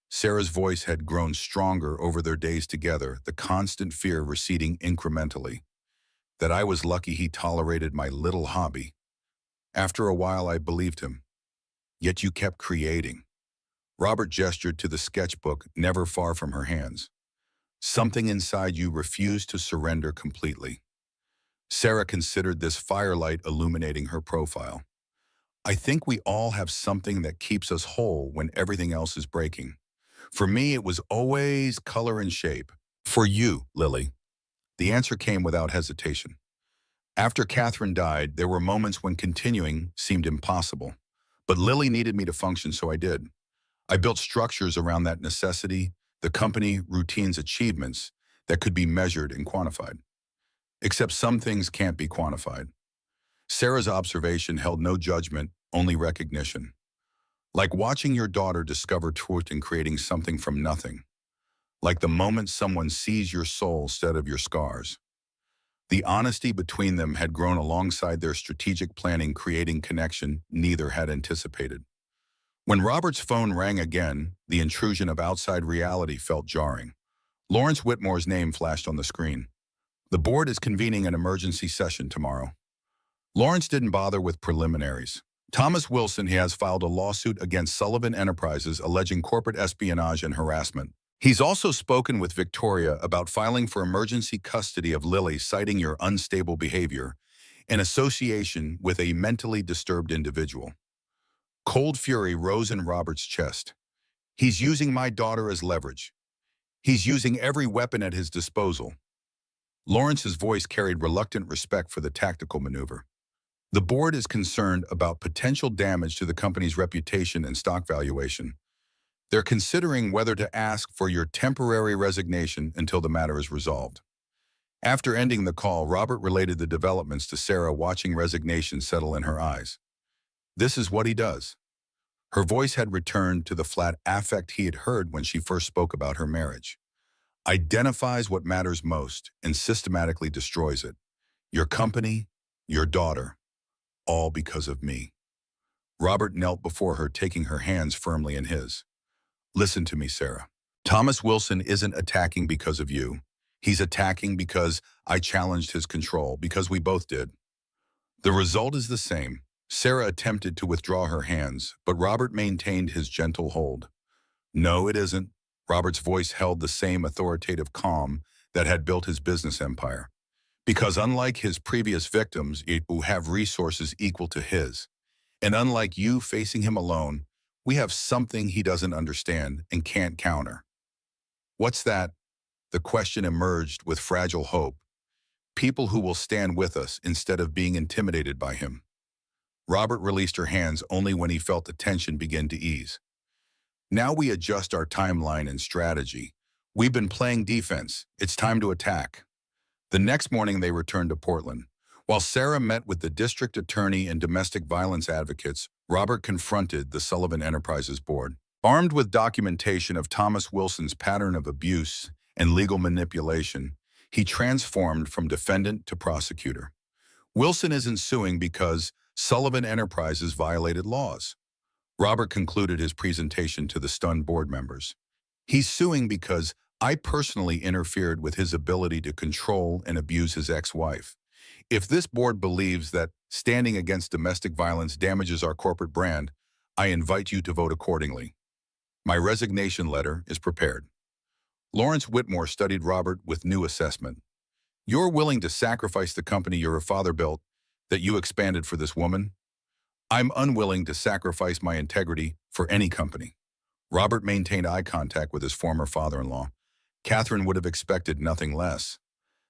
Sarah's voice had grown stronger over their days together, the constant fear receding incrementally. "That I was lucky he tolerated my little hobby. After a while, I believed him. Yet you kept creating." Robert gestured to the sketchbook, never far from her hands. "Something inside you refused to surrender completely." Sarah considered this firelight illuminating her profile. "I think we all have something that keeps us whole when everything else is breaking. For me, it was always color and shape." "For you, Lily." The answer came without hesitation. "After Catherine died, there were moments when continuing seemed impossible. But Lily needed me to function, so I did. I built structures around that necessity, the company, routines, achievements that could be measured and quantified. Except some things can't be quantified." Sarah's observation held no judgment, only recognition. "Like watching your daughter discover truth and creating something from nothing. Like the moment someone sees your soul instead of your scars." The honesty between them had grown alongside their strategic planning, creating connection neither had anticipated. When Robert's phone rang again, the intrusion of outside reality felt jarring. Lawrence Whitmore's name flashed on the screen. "The board is convening an emergency session tomorrow." Lawrence didn't bother with preliminaries. Thomas Wilson has filed a lawsuit against Sullivan Enterprises alleging corporate espionage and harassment. He's also spoken with Victoria about filing for emergency custody of Lily, citing your unstable behavior in association with a mentally disturbed individual. Cold fury rose in Robert's chest. "He's using my daughter as leverage. He's using every weapon at his disposal." Lawrence's voice carried reluctant respect for the tactical maneuver. "The board is concerned about potential damage to the company's reputation and stock valuation. They're considering whether to ask for your temporary resignation until the matter is resolved." After ending the call, Robert related the developments to Sarah, watching resignation settle in her eyes. "This is what he does." Her voice had returned to the flat affect he had heard when she first spoke about her marriage. "Identifies what matters most and systematically destroys it. Your company, your daughter, all because of me." Robert knelt before her, taking her hands firmly in his. "Listen to me, Sarah. Thomas Wilson isn't attacking because of you. He's attacking because I challenged his control, because we both did. The result is the same. Sarah attempted to withdraw her hands, but Robert maintained his gentle hold. No, it isn't. Robert's voice held the same authoritative calm that had built his business empire. Because unlike his previous victims, who have resources equal to his, and unlike you facing him alone, we have something he doesn't understand and can't counter. What's that? The question emerged with fragile hope. People who will stand with us instead of being intimidated by him. Robert released her hands only when he felt the tension begin to ease. Now we adjust our timeline and strategy. We've been playing defense. It's time to attack. The next morning they returned to Portland. While Sarah met with the district attorney and domestic violence advocates, Robert confronted the Sullivan Enterprises board. Armed with documentation of Thomas Wilson's pattern of abuse and legal manipulation, he transformed from defendant to prosecutor. Wilson isn't suing because Sullivan Enterprises violated laws. Robert concluded his presentation to the stunned board members. He's suing because I personally interfered with his ability to control and abuse his ex-wife. If this board believes that standing against domestic violence damages our corporate brand, I invite you to vote accordingly. My resignation letter is prepared. Lawrence Whitmore studied Robert with new assessment. You're willing to sacrifice the company your father built, that you expanded for this woman? I'm unwilling to sacrifice my integrity for any company. Robert maintained eye contact with his former father-in-law. Catherine would have expected nothing less.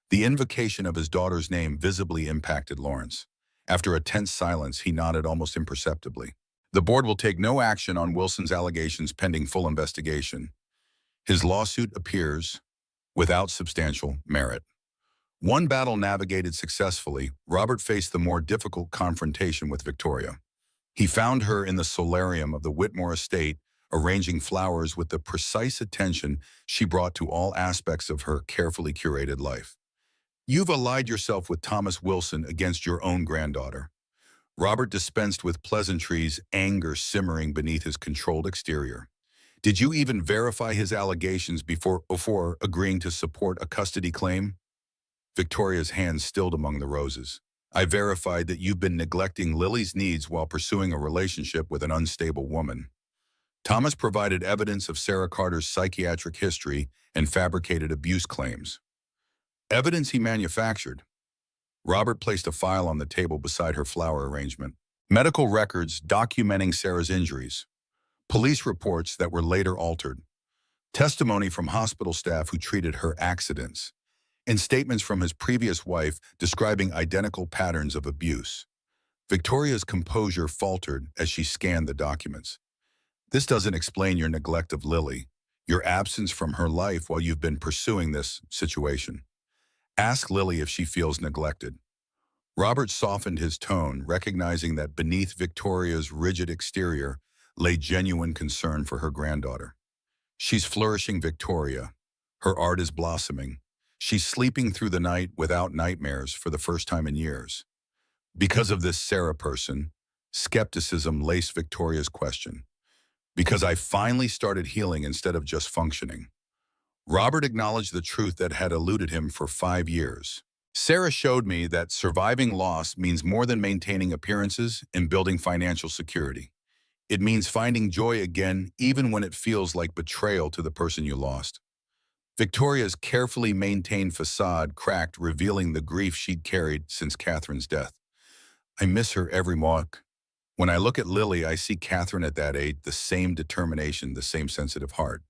The invocation of his daughter's name visibly impacted Lawrence. After a tense silence, he nodded almost imperceptibly. The board will take no action on Wilson's allegations pending full investigation. His lawsuit appears without substantial merit. One battle navigated successfully, Robert faced the more difficult confrontation with Victoria. He found her in the solarium of the Whitmore estate, arranging flowers with the precise attention she brought to all aspects of her carefully curated life. You've allied yourself with Thomas Wilson against your own granddaughter. Robert dispensed with pleasantries, anger simmering beneath his controlled exterior. Did you even verify his allegations before agreeing to support a custody claim? Victoria's hands stilled among the roses. I verified that you've been neglecting Lily's needs while pursuing a relationship with an unstable woman. Thomas provided evidence of Sarah Carter's psychiatric history and fabricated abuse claims. Evidence he manufactured. Robert placed a file on the table beside her flower arrangement. Medical records documenting Sarah's injuries. Police reports that were later altered. Testimony from hospital staff who treated her accidents. And statements from his previous wife describing identical patterns of abuse. Victoria's composure faltered as she scanned the documents. This doesn't explain your neglect of Lily, your absence from her life while you've been pursuing this situation. Ask Lily if she feels neglected. Robert softened his tone, recognizing that beneath Victoria's rigid exterior lay genuine concern for her granddaughter. She's flourishing, Victoria. Her art is blossoming. She's sleeping through the night without nightmares for the first time in years. Because of this Sarah person, skepticism laced Victoria's question. Because I finally started healing instead of just functioning. Robert acknowledged the truth that had eluded him for 5 years. Sarah showed me that surviving loss means more than maintaining appearances and building financial security. It means finding joy again even when it feels like betrayal to the person you lost. Victoria's carefully maintained facade cracked, revealing the grief she'd carried since Catherine's death. I miss her every walk. When I look at Lily, I see Catherine at that age, the same determination, the same sensitive heart.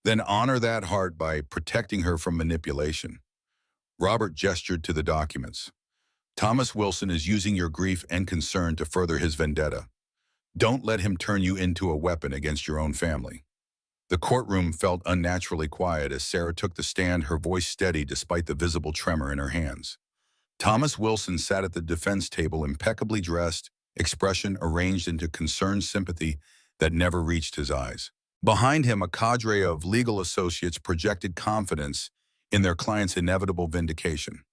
Then honor that heart by protecting her from manipulation. Robert gestured to the documents. Thomas Wilson is using your grief and concern to further his vendetta. Don't let him turn you into a weapon against your own family. The courtroom felt unnaturally quiet as Sarah took the stand, her voice steady despite the visible tremor in her hands. Thomas Wilson sat at the defense table, impeccably dressed, expression arranged into concerned sympathy that never reached his eyes. Behind him, a cadre of legal associates projected confidence in their client's inevitable vindication.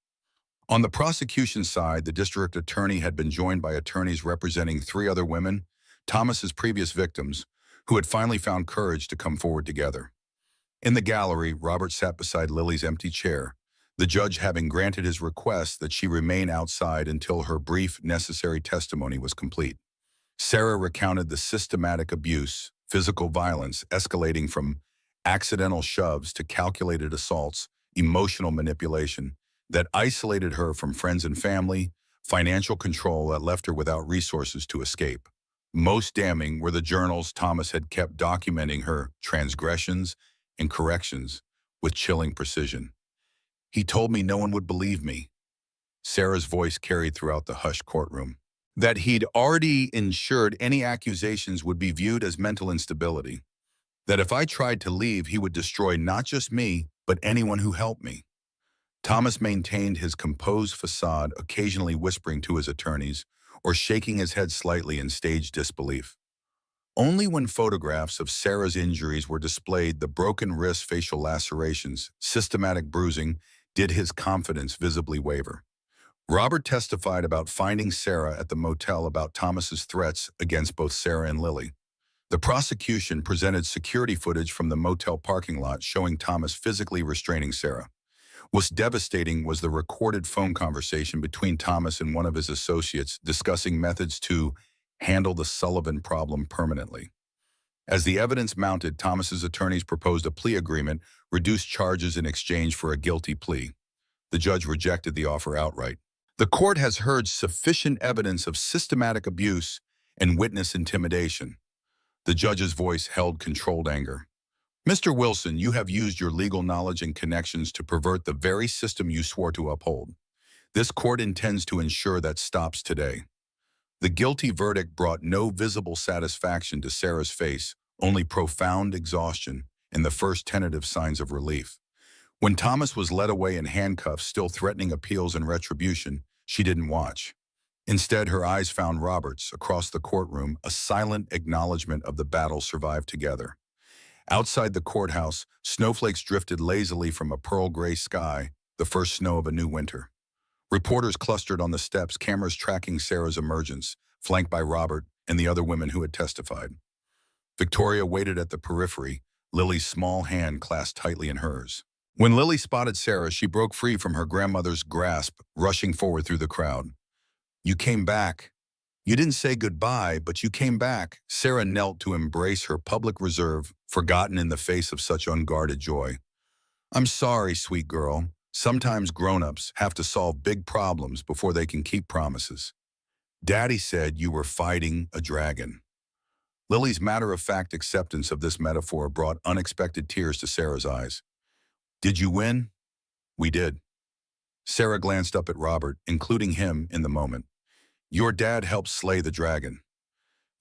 On the prosecution side, the district attorney had been joined by attorneys representing 3 other women, Thomas's previous victims, who had finally found courage to come forward together. In the gallery, Robert sat beside Lily's empty chair, the judge having granted his request that she remain outside until her brief, necessary testimony was complete. Sarah recounted the systematic abuse, physical violence escalating from accidental shoves to calculated assaults, emotional manipulation that isolated her from friends and family, financial control that left her without resources to escape. Most damning were the journals Thomas had kept documenting her transgressions and corrections with chilling precision. He told me no one would believe me. Sarah's voice carried throughout the hushed courtroom. That he'd already ensured any accusations would be viewed as mental instability. That if I tried to leave, he would destroy not just me, but anyone who helped me. Thomas maintained his composed facade, occasionally whispering to his attorneys or shaking his head slightly in staged disbelief. Only when photographs of Sarah's injuries were displayed, the broken wrist, facial lacerations, systematic bruising, did his confidence visibly waver. Robert testified about finding Sarah at the motel about Thomas's threats against both Sarah and Lily. The prosecution presented security footage from the motel parking lot showing Thomas physically restraining Sarah. What's devastating was the recorded phone conversation between Thomas and one of his associates discussing methods to handle the Sullivan problem permanently. As the evidence mounted, Thomas's attorneys proposed a plea agreement, reduced charges in exchange for a guilty plea. The judge rejected the offer outright. The court has heard sufficient evidence of systematic abuse and witness intimidation. The judge's voice held controlled anger. Mr. Wilson, you have used your legal knowledge and connections to pervert the very system you swore to uphold. This court intends to ensure that stops today. The guilty verdict brought no visible satisfaction to Sarah's face, only profound exhaustion and the first tentative signs of relief. When Thomas was led away in handcuffs, still threatening appeals and retribution, she didn't watch. Instead, her eyes found Robert's across the courtroom, a silent acknowledgement of the battle survived together. Outside the courthouse, snowflakes drifted lazily from a pearl gray sky, the first snow of a new winter. Reporters clustered on the steps, cameras tracking Sarah's emergence, flanked by Robert and the other women who had testified. Victoria waited at the periphery, Lily's small hand clasped tightly in hers. When Lily spotted Sarah, she broke free from her grandmother's grasp, rushing forward through the crowd. "You came back. You didn't say goodbye, but you came back." Sarah knelt to embrace her public reserve, forgotten in the face of such unguarded joy. "I'm sorry, sweet girl. Sometimes grown-ups have to solve big problems before they can keep promises. Daddy said you were fighting a dragon." Lily's matter-of-fact acceptance of this metaphor brought unexpected tears to Sarah's eyes. "Did you win?" "We did." Sarah glanced up at Robert, including him in the moment. "Your dad helped slay the dragon."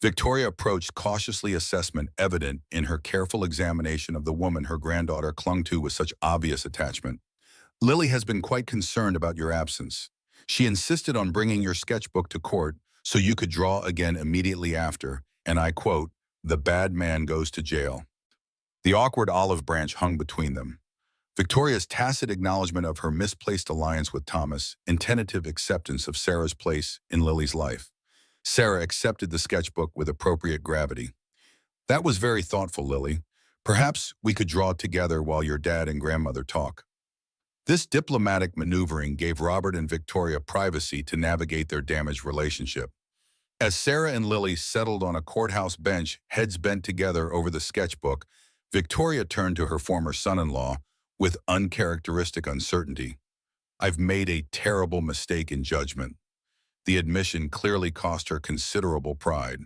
Victoria approached, cautiously assessment evident in her careful examination of the woman her granddaughter clung to with such obvious attachment. "Lily has been quite concerned about your absence. She insisted on bringing your sketchbook to court so you could draw again immediately after, and I quote, 'The bad man goes to jail.'" The awkward olive branch hung between them. Victoria's tacit acknowledgement of her misplaced alliance with Thomas and tentative acceptance of Sarah's place in Lily's life. Sarah accepted the sketchbook with appropriate gravity. "That was very thoughtful, Lily. Perhaps we could draw together while your dad and grandmother talk." This diplomatic maneuvering gave Robert and Victoria privacy to navigate their damaged relationship. As Sarah and Lily settled on a courthouse bench, heads bent together over the sketchbook, Victoria turned to her former son-in-law with uncharacteristic uncertainty. "I've made a terrible mistake in judgment." The admission clearly cost her considerable pride.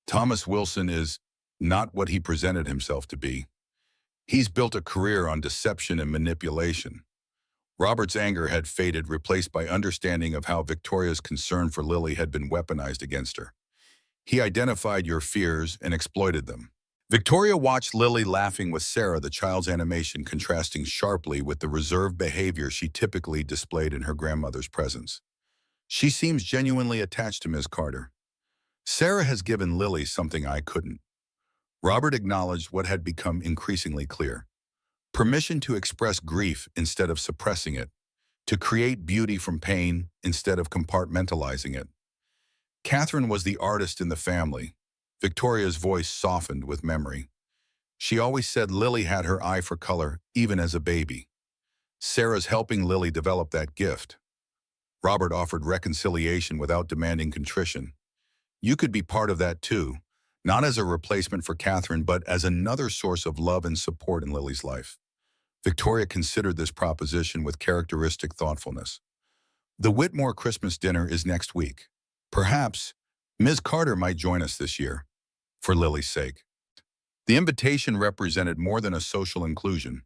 Thomas Wilson is not what he presented himself to be. He's built a career on deception and manipulation. Robert's anger had faded, replaced by understanding of how Victoria's concern for Lily had been weaponized against her. He identified your fears and exploited them. Victoria watched Lily laughing with Sarah, the child's animation contrasting sharply with the reserved behavior she typically displayed in her grandmother's presence. "She seems genuinely attached to Ms. Carter. Sarah has given Lily something I couldn't." Robert acknowledged what had become increasingly clear. Permission to express grief instead of suppressing it, to create beauty from pain instead of compartmentalizing it. Catherine was the artist in the family. Victoria's voice softened with memory. She always said Lily had her eye for color, even as a baby. Sarah's helping Lily develop that gift. Robert offered reconciliation without demanding contrition. You could be part of that too, not as a replacement for Catherine, but as another source of love and support in Lily's life. Victoria considered this proposition with characteristic thoughtfulness. The Whitmore Christmas dinner is next week. Perhaps Ms. Carter might join us this year, for Lily's sake. The invitation represented more than a social inclusion.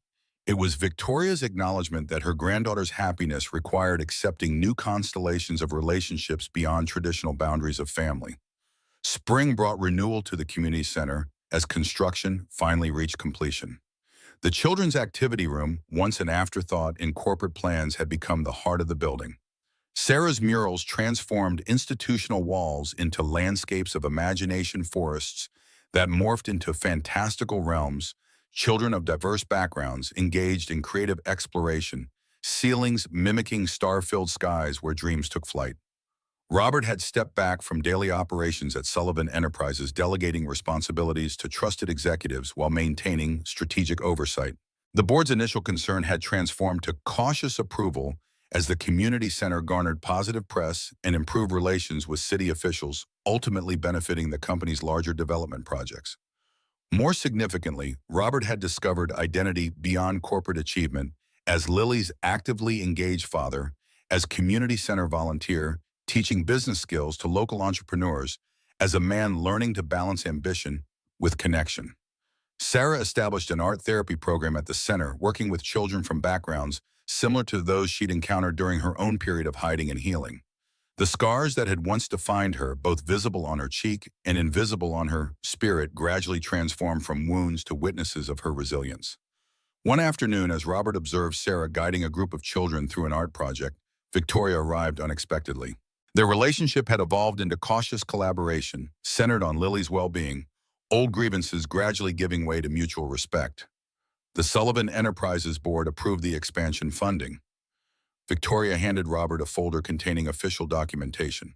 It was Victoria's acknowledgement that her granddaughter's happiness required accepting new constellations of relationships beyond traditional boundaries of family. Spring brought renewal to the community center as construction finally reached completion. The children's activity room, once an afterthought in corporate plans, had become the heart of the building. Sarah's murals transformed institutional walls into landscapes of imagination forests that morphed into fantastical realms. Children of diverse backgrounds engaged in creative exploration, ceilings mimicking star-filled skies where dreams took flight. Robert had stepped back from daily operations at Sullivan Enterprises, delegating responsibilities to trusted executives while maintaining strategic oversight. The board's initial concern had transformed to cautious approval as the community center garnered positive press and improved relations with city officials, ultimately benefiting the company's larger development projects. More significantly, Robert had discovered identity beyond corporate achievement as Lily's actively engaged father, as community center volunteer, teaching business skills to local entrepreneurs, as a man learning to balance ambition with connection. Sarah established an art therapy program at the center, working with children from backgrounds similar to those she'd encountered during her own period of hiding and healing. The scars that had once defined her, both visible on her cheek and invisible on her spirit, gradually transformed from wounds to witnesses of her resilience. One afternoon, as Robert observed Sarah guiding a group of children through an art project, Victoria arrived unexpectedly. Their relationship had evolved into cautious collaboration, centered on Lily's well-being, old grievances gradually giving way to mutual respect. The Sullivan Enterprises Board approved the expansion funding. Victoria handed Robert a folder containing official documentation.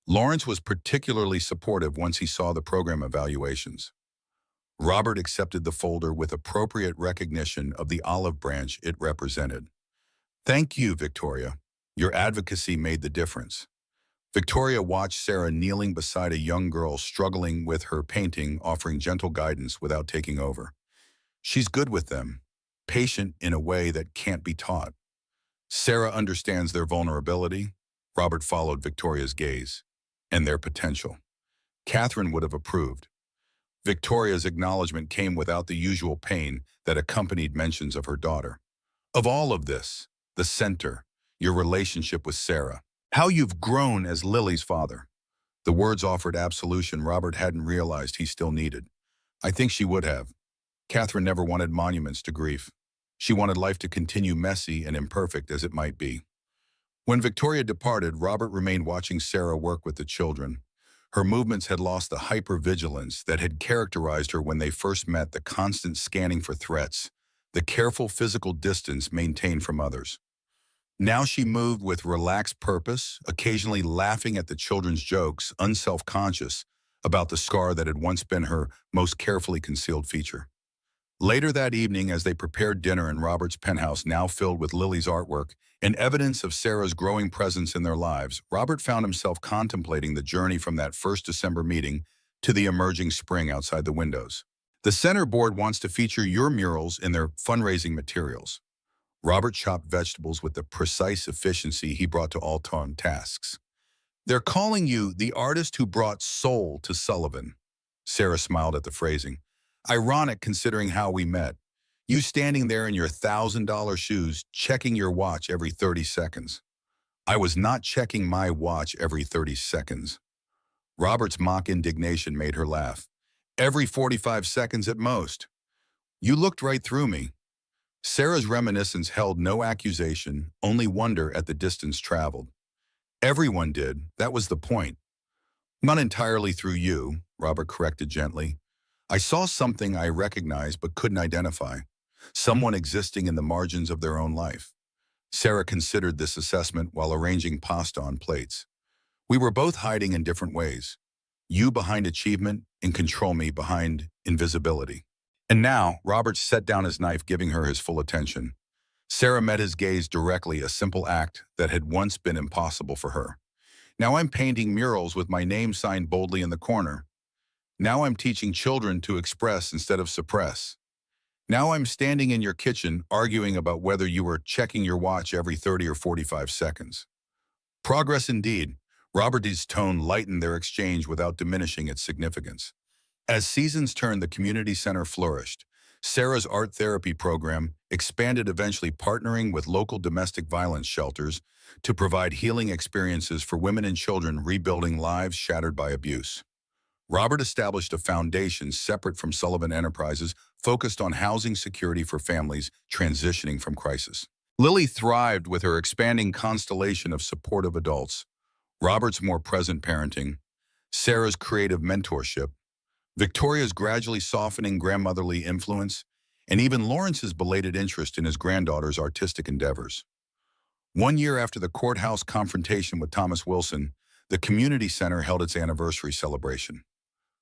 Lawrence was particularly supportive once he saw the program evaluations. Robert accepted the folder with appropriate recognition of the olive branch it represented. "Thank you, Victoria. Your advocacy made the difference." Victoria watched Sarah kneeling beside a young girl struggling with her painting, offering gentle guidance without taking over. "She's good with them, patient in a way that can't be taught. Sarah understands their vulnerability." Robert followed Victoria's gaze. "And their potential." Catherine would have approved. Victoria's acknowledgement came without the usual pain that accompanied mentions of her daughter. "Of all of this, the center, your relationship with Sarah. How you've grown as Lily's father." The words offered absolution Robert hadn't realized he still needed. "I think she would have." Catherine never wanted monuments to grief. She wanted life to continue, messy and imperfect as it might be. When Victoria departed, Robert remained watching Sarah work with the children. Her movements had lost the hypervigilance that had characterized her when they first met, the constant scanning for threats, the careful physical distance maintained from others. Now she moved with relaxed purpose, occasionally laughing at the children's jokes, unself-conscious about the scar that had once been her most carefully concealed feature. Later that evening, as they prepared dinner in Robert's penthouse, now filled with Lily's artwork and evidence of Sarah's growing presence in their lives, Robert found himself contemplating the journey from that first December meeting to the emerging spring outside the windows. "The center board wants to feature your murals in their fundraising materials." Robert chopped vegetables with the precise efficiency he brought to all tasks. "They're calling you the artist who brought soul to Sullivan." Sarah smiled at the phrasing. "Ironic considering how we met. You standing there in your $1,000 shoes, checking your watch every 30 seconds. I was not checking my watch every 30 seconds. Robert's mock indignation made her laugh. "Every 45 seconds at most. You looked right through me." Sarah's reminiscence held no accusation, only wonder at the distance traveled. "Everyone did, that was the point." "Not entirely through you," Robert corrected gently. "I saw something I recognized but couldn't identify. Someone existing in the margins of their own life." Sarah considered this assessment while arranging pasta on plates. "We were both hiding in different ways. You behind achievement and control me behind invisibility." And now, Robert set down his knife, giving her his full attention. Sarah met his gaze directly, a simple act that had once been impossible for her. Now I'm painting murals with my name signed boldly in the corner. Now I'm teaching children to express instead of suppress. Now I'm standing in your kitchen arguing about whether you were checking your watch every 30 or 45 seconds. Progress indeed. Robert's tone lightened their exchange without diminishing its significance. As seasons turned, the community center flourished. Sarah's art therapy program expanded, eventually partnering with local domestic violence shelters to provide healing experiences for women and children rebuilding lives shattered by abuse. Robert established a foundation separate from Sullivan Enterprises focused on housing security for families transitioning from crisis. Lily thrived with her expanding constellation of supportive adults, Robert's more present parenting, Sarah's creative mentorship, Victoria's gradually softening grandmotherly influence, and even Lawrence's belated interest in his granddaughter's artistic endeavors. 1 year after the courthouse confrontation with Thomas Wilson, the community center held its anniversary celebration.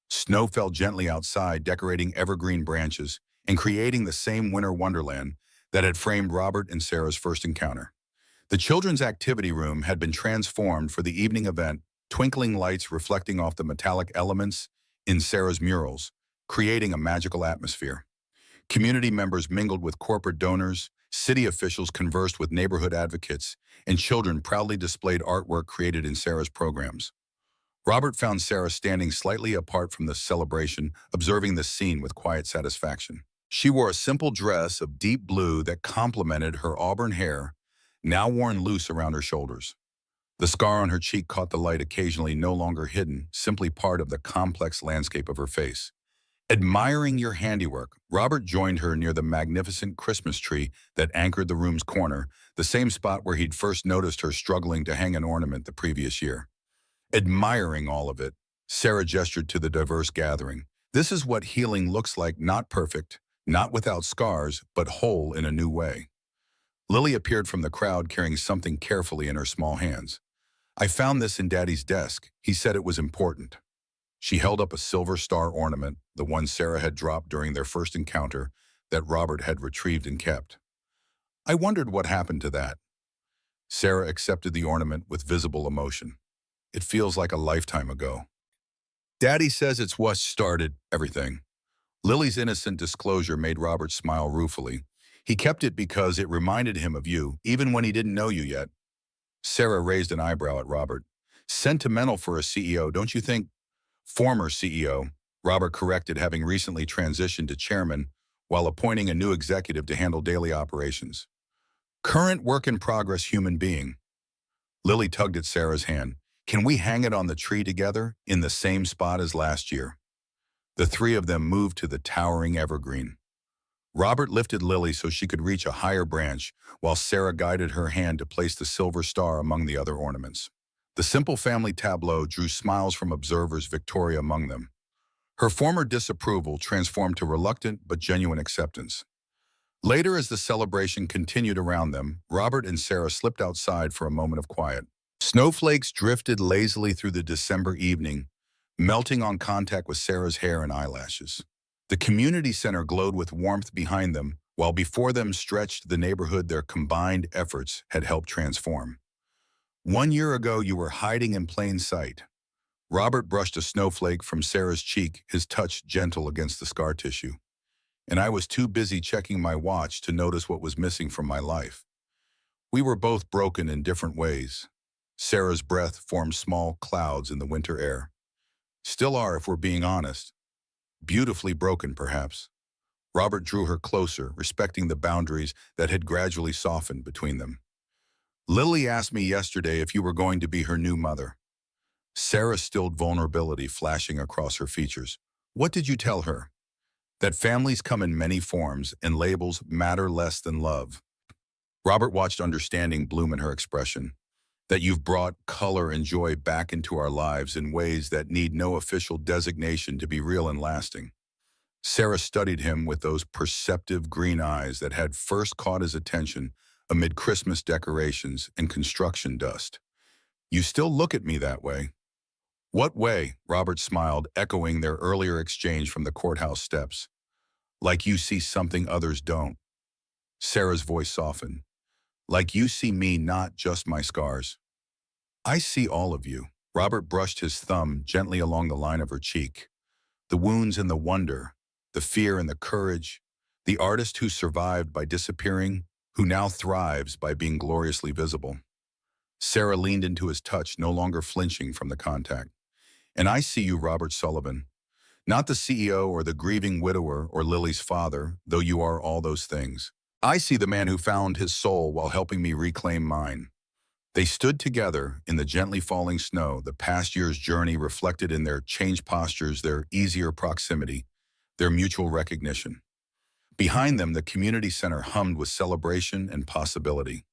Snow fell gently outside, decorating evergreen branches and creating the same winter wonderland that had framed Robert and Sarah's first encounter. The children's activity room had been transformed for the evening event, twinkling lights reflecting off the metallic elements in Sarah's murals, creating a magical atmosphere. Community members mingled with corporate donors, city officials conversed with neighborhood advocates, and children proudly displayed artwork created in Sarah's programs. Robert found Sarah standing slightly apart from the celebration, observing the scene with quiet satisfaction. She wore a simple dress of deep blue that complemented her auburn hair, now worn loose around her shoulders. The scar on her cheek caught the light, occasionally no longer hidden, simply part of the complex landscape of her face. Admiring your handiwork, Robert joined her near the magnificent Christmas tree that anchored the room's corner, the same spot where he'd first noticed her struggling to hang an ornament the previous year. Admiring all of it, Sarah gestured to the diverse gathering. This is what healing looks like, not perfect, not without scars, but whole in a new way. Lily appeared from the crowd carrying something carefully in her small hands. I found this in Daddy's desk. He said it was important. She held up a silver star ornament, the one Sarah had dropped during their first encounter, that Robert had retrieved and kept. I wondered what happened to that. Sarah accepted the ornament with visible emotion. It feels like a lifetime ago. Daddy says it's what started everything. Lily's innocent disclosure made Robert smile ruefully. He kept it because it reminded him of you, even when he didn't know you yet. Sarah raised an eyebrow at Robert. Sentimental for a CEO, don't you think? Former CEO, Robert corrected, having recently transitioned to chairman while appointing a new executive to handle daily operations. Current work-in-progress human being. Lily tugged at Sarah's hand. Can we hang it on the tree together, in the same spot as last year? The three of them moved to the towering evergreen. Robert lifted Lily so she could reach a higher branch, while Sarah guided her hand to place the silver star among the other ornaments. The simple family tableau drew smiles from observers, Victoria among them. Her former disapproval transformed to reluctant but genuine acceptance. Later, as the celebration continued around them, Robert and Sarah slipped outside for a moment of quiet. Snowflakes drifted lazily through the December evening, melting on contact with Sarah's hair and eyelashes. The community center glowed with warmth behind them, while before them stretched the neighborhood their combined efforts had helped transform. 1 year ago, you were hiding in plain sight. Robert brushed a snowflake from Sarah's cheek, his touch gentle against the scar tissue. And I was too busy checking my watch to notice what was missing from my life. We were both broken in different ways. Sarah's breath formed small clouds in the winter air. Still are, if we're being honest. Beautifully broken, perhaps. Robert drew her closer, respecting the boundaries that had gradually softened between them. Lily asked me yesterday if you were going to be her new mother. Sarah stilled vulnerability flashing across her features. What did you tell her? That families come in many forms and labels matter less than love. Robert watched understanding bloom in her expression. That you've brought color and joy back into our lives in ways that need no official designation to be real and lasting. Sarah studied him with those perceptive green eyes that had first caught his attention amid Christmas decorations and construction dust. You still look at me that way. What way? Robert smiled, echoing their earlier exchange from the courthouse steps. Like you see something others don't. Sarah's voice softened. Like you see me, not just my scars. I see all of you. Robert brushed his thumb gently along the line of her cheek. The wounds and the wonder, the fear and the courage, the artist who survived by disappearing, who now thrives by being gloriously visible. Sarah leaned into his touch, no longer flinching from the contact. And I see you, Robert Sullivan. Not the CEO or the grieving widower or Lily's father, though you are all those things. I see the man who found his soul while helping me reclaim mine. They stood together in the gently falling snow, the past year's journey reflected in their changed postures, their easier proximity, their mutual recognition. Behind them, the community center hummed with celebration and possibility.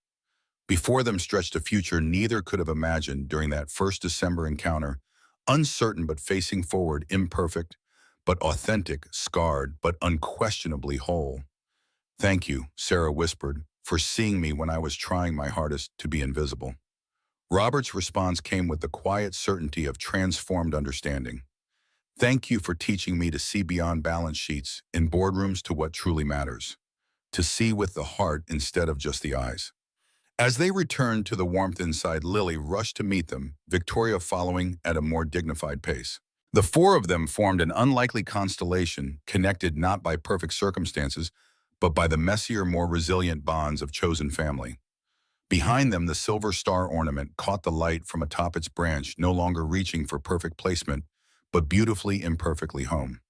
Before them stretched a future neither could have imagined during that first December encounter, uncertain but facing forward, imperfect, but authentic, scarred, but unquestionably whole. Thank you, Sarah whispered, for seeing me when I was trying my hardest to be invisible. Robert's response came with the quiet certainty of transformed understanding. Thank you for teaching me to see beyond balance sheets in boardrooms to what truly matters, to see with the heart instead of just the eyes. As they returned to the warmth inside, Lily rushed to meet them, Victoria following at a more dignified pace. The four of them formed an unlikely constellation, connected not by perfect circumstances, but by the messier, more resilient bonds of chosen family. Behind them, the silver star ornament caught the light from atop its branch, no longer reaching for perfect placement, but beautifully imperfectly home.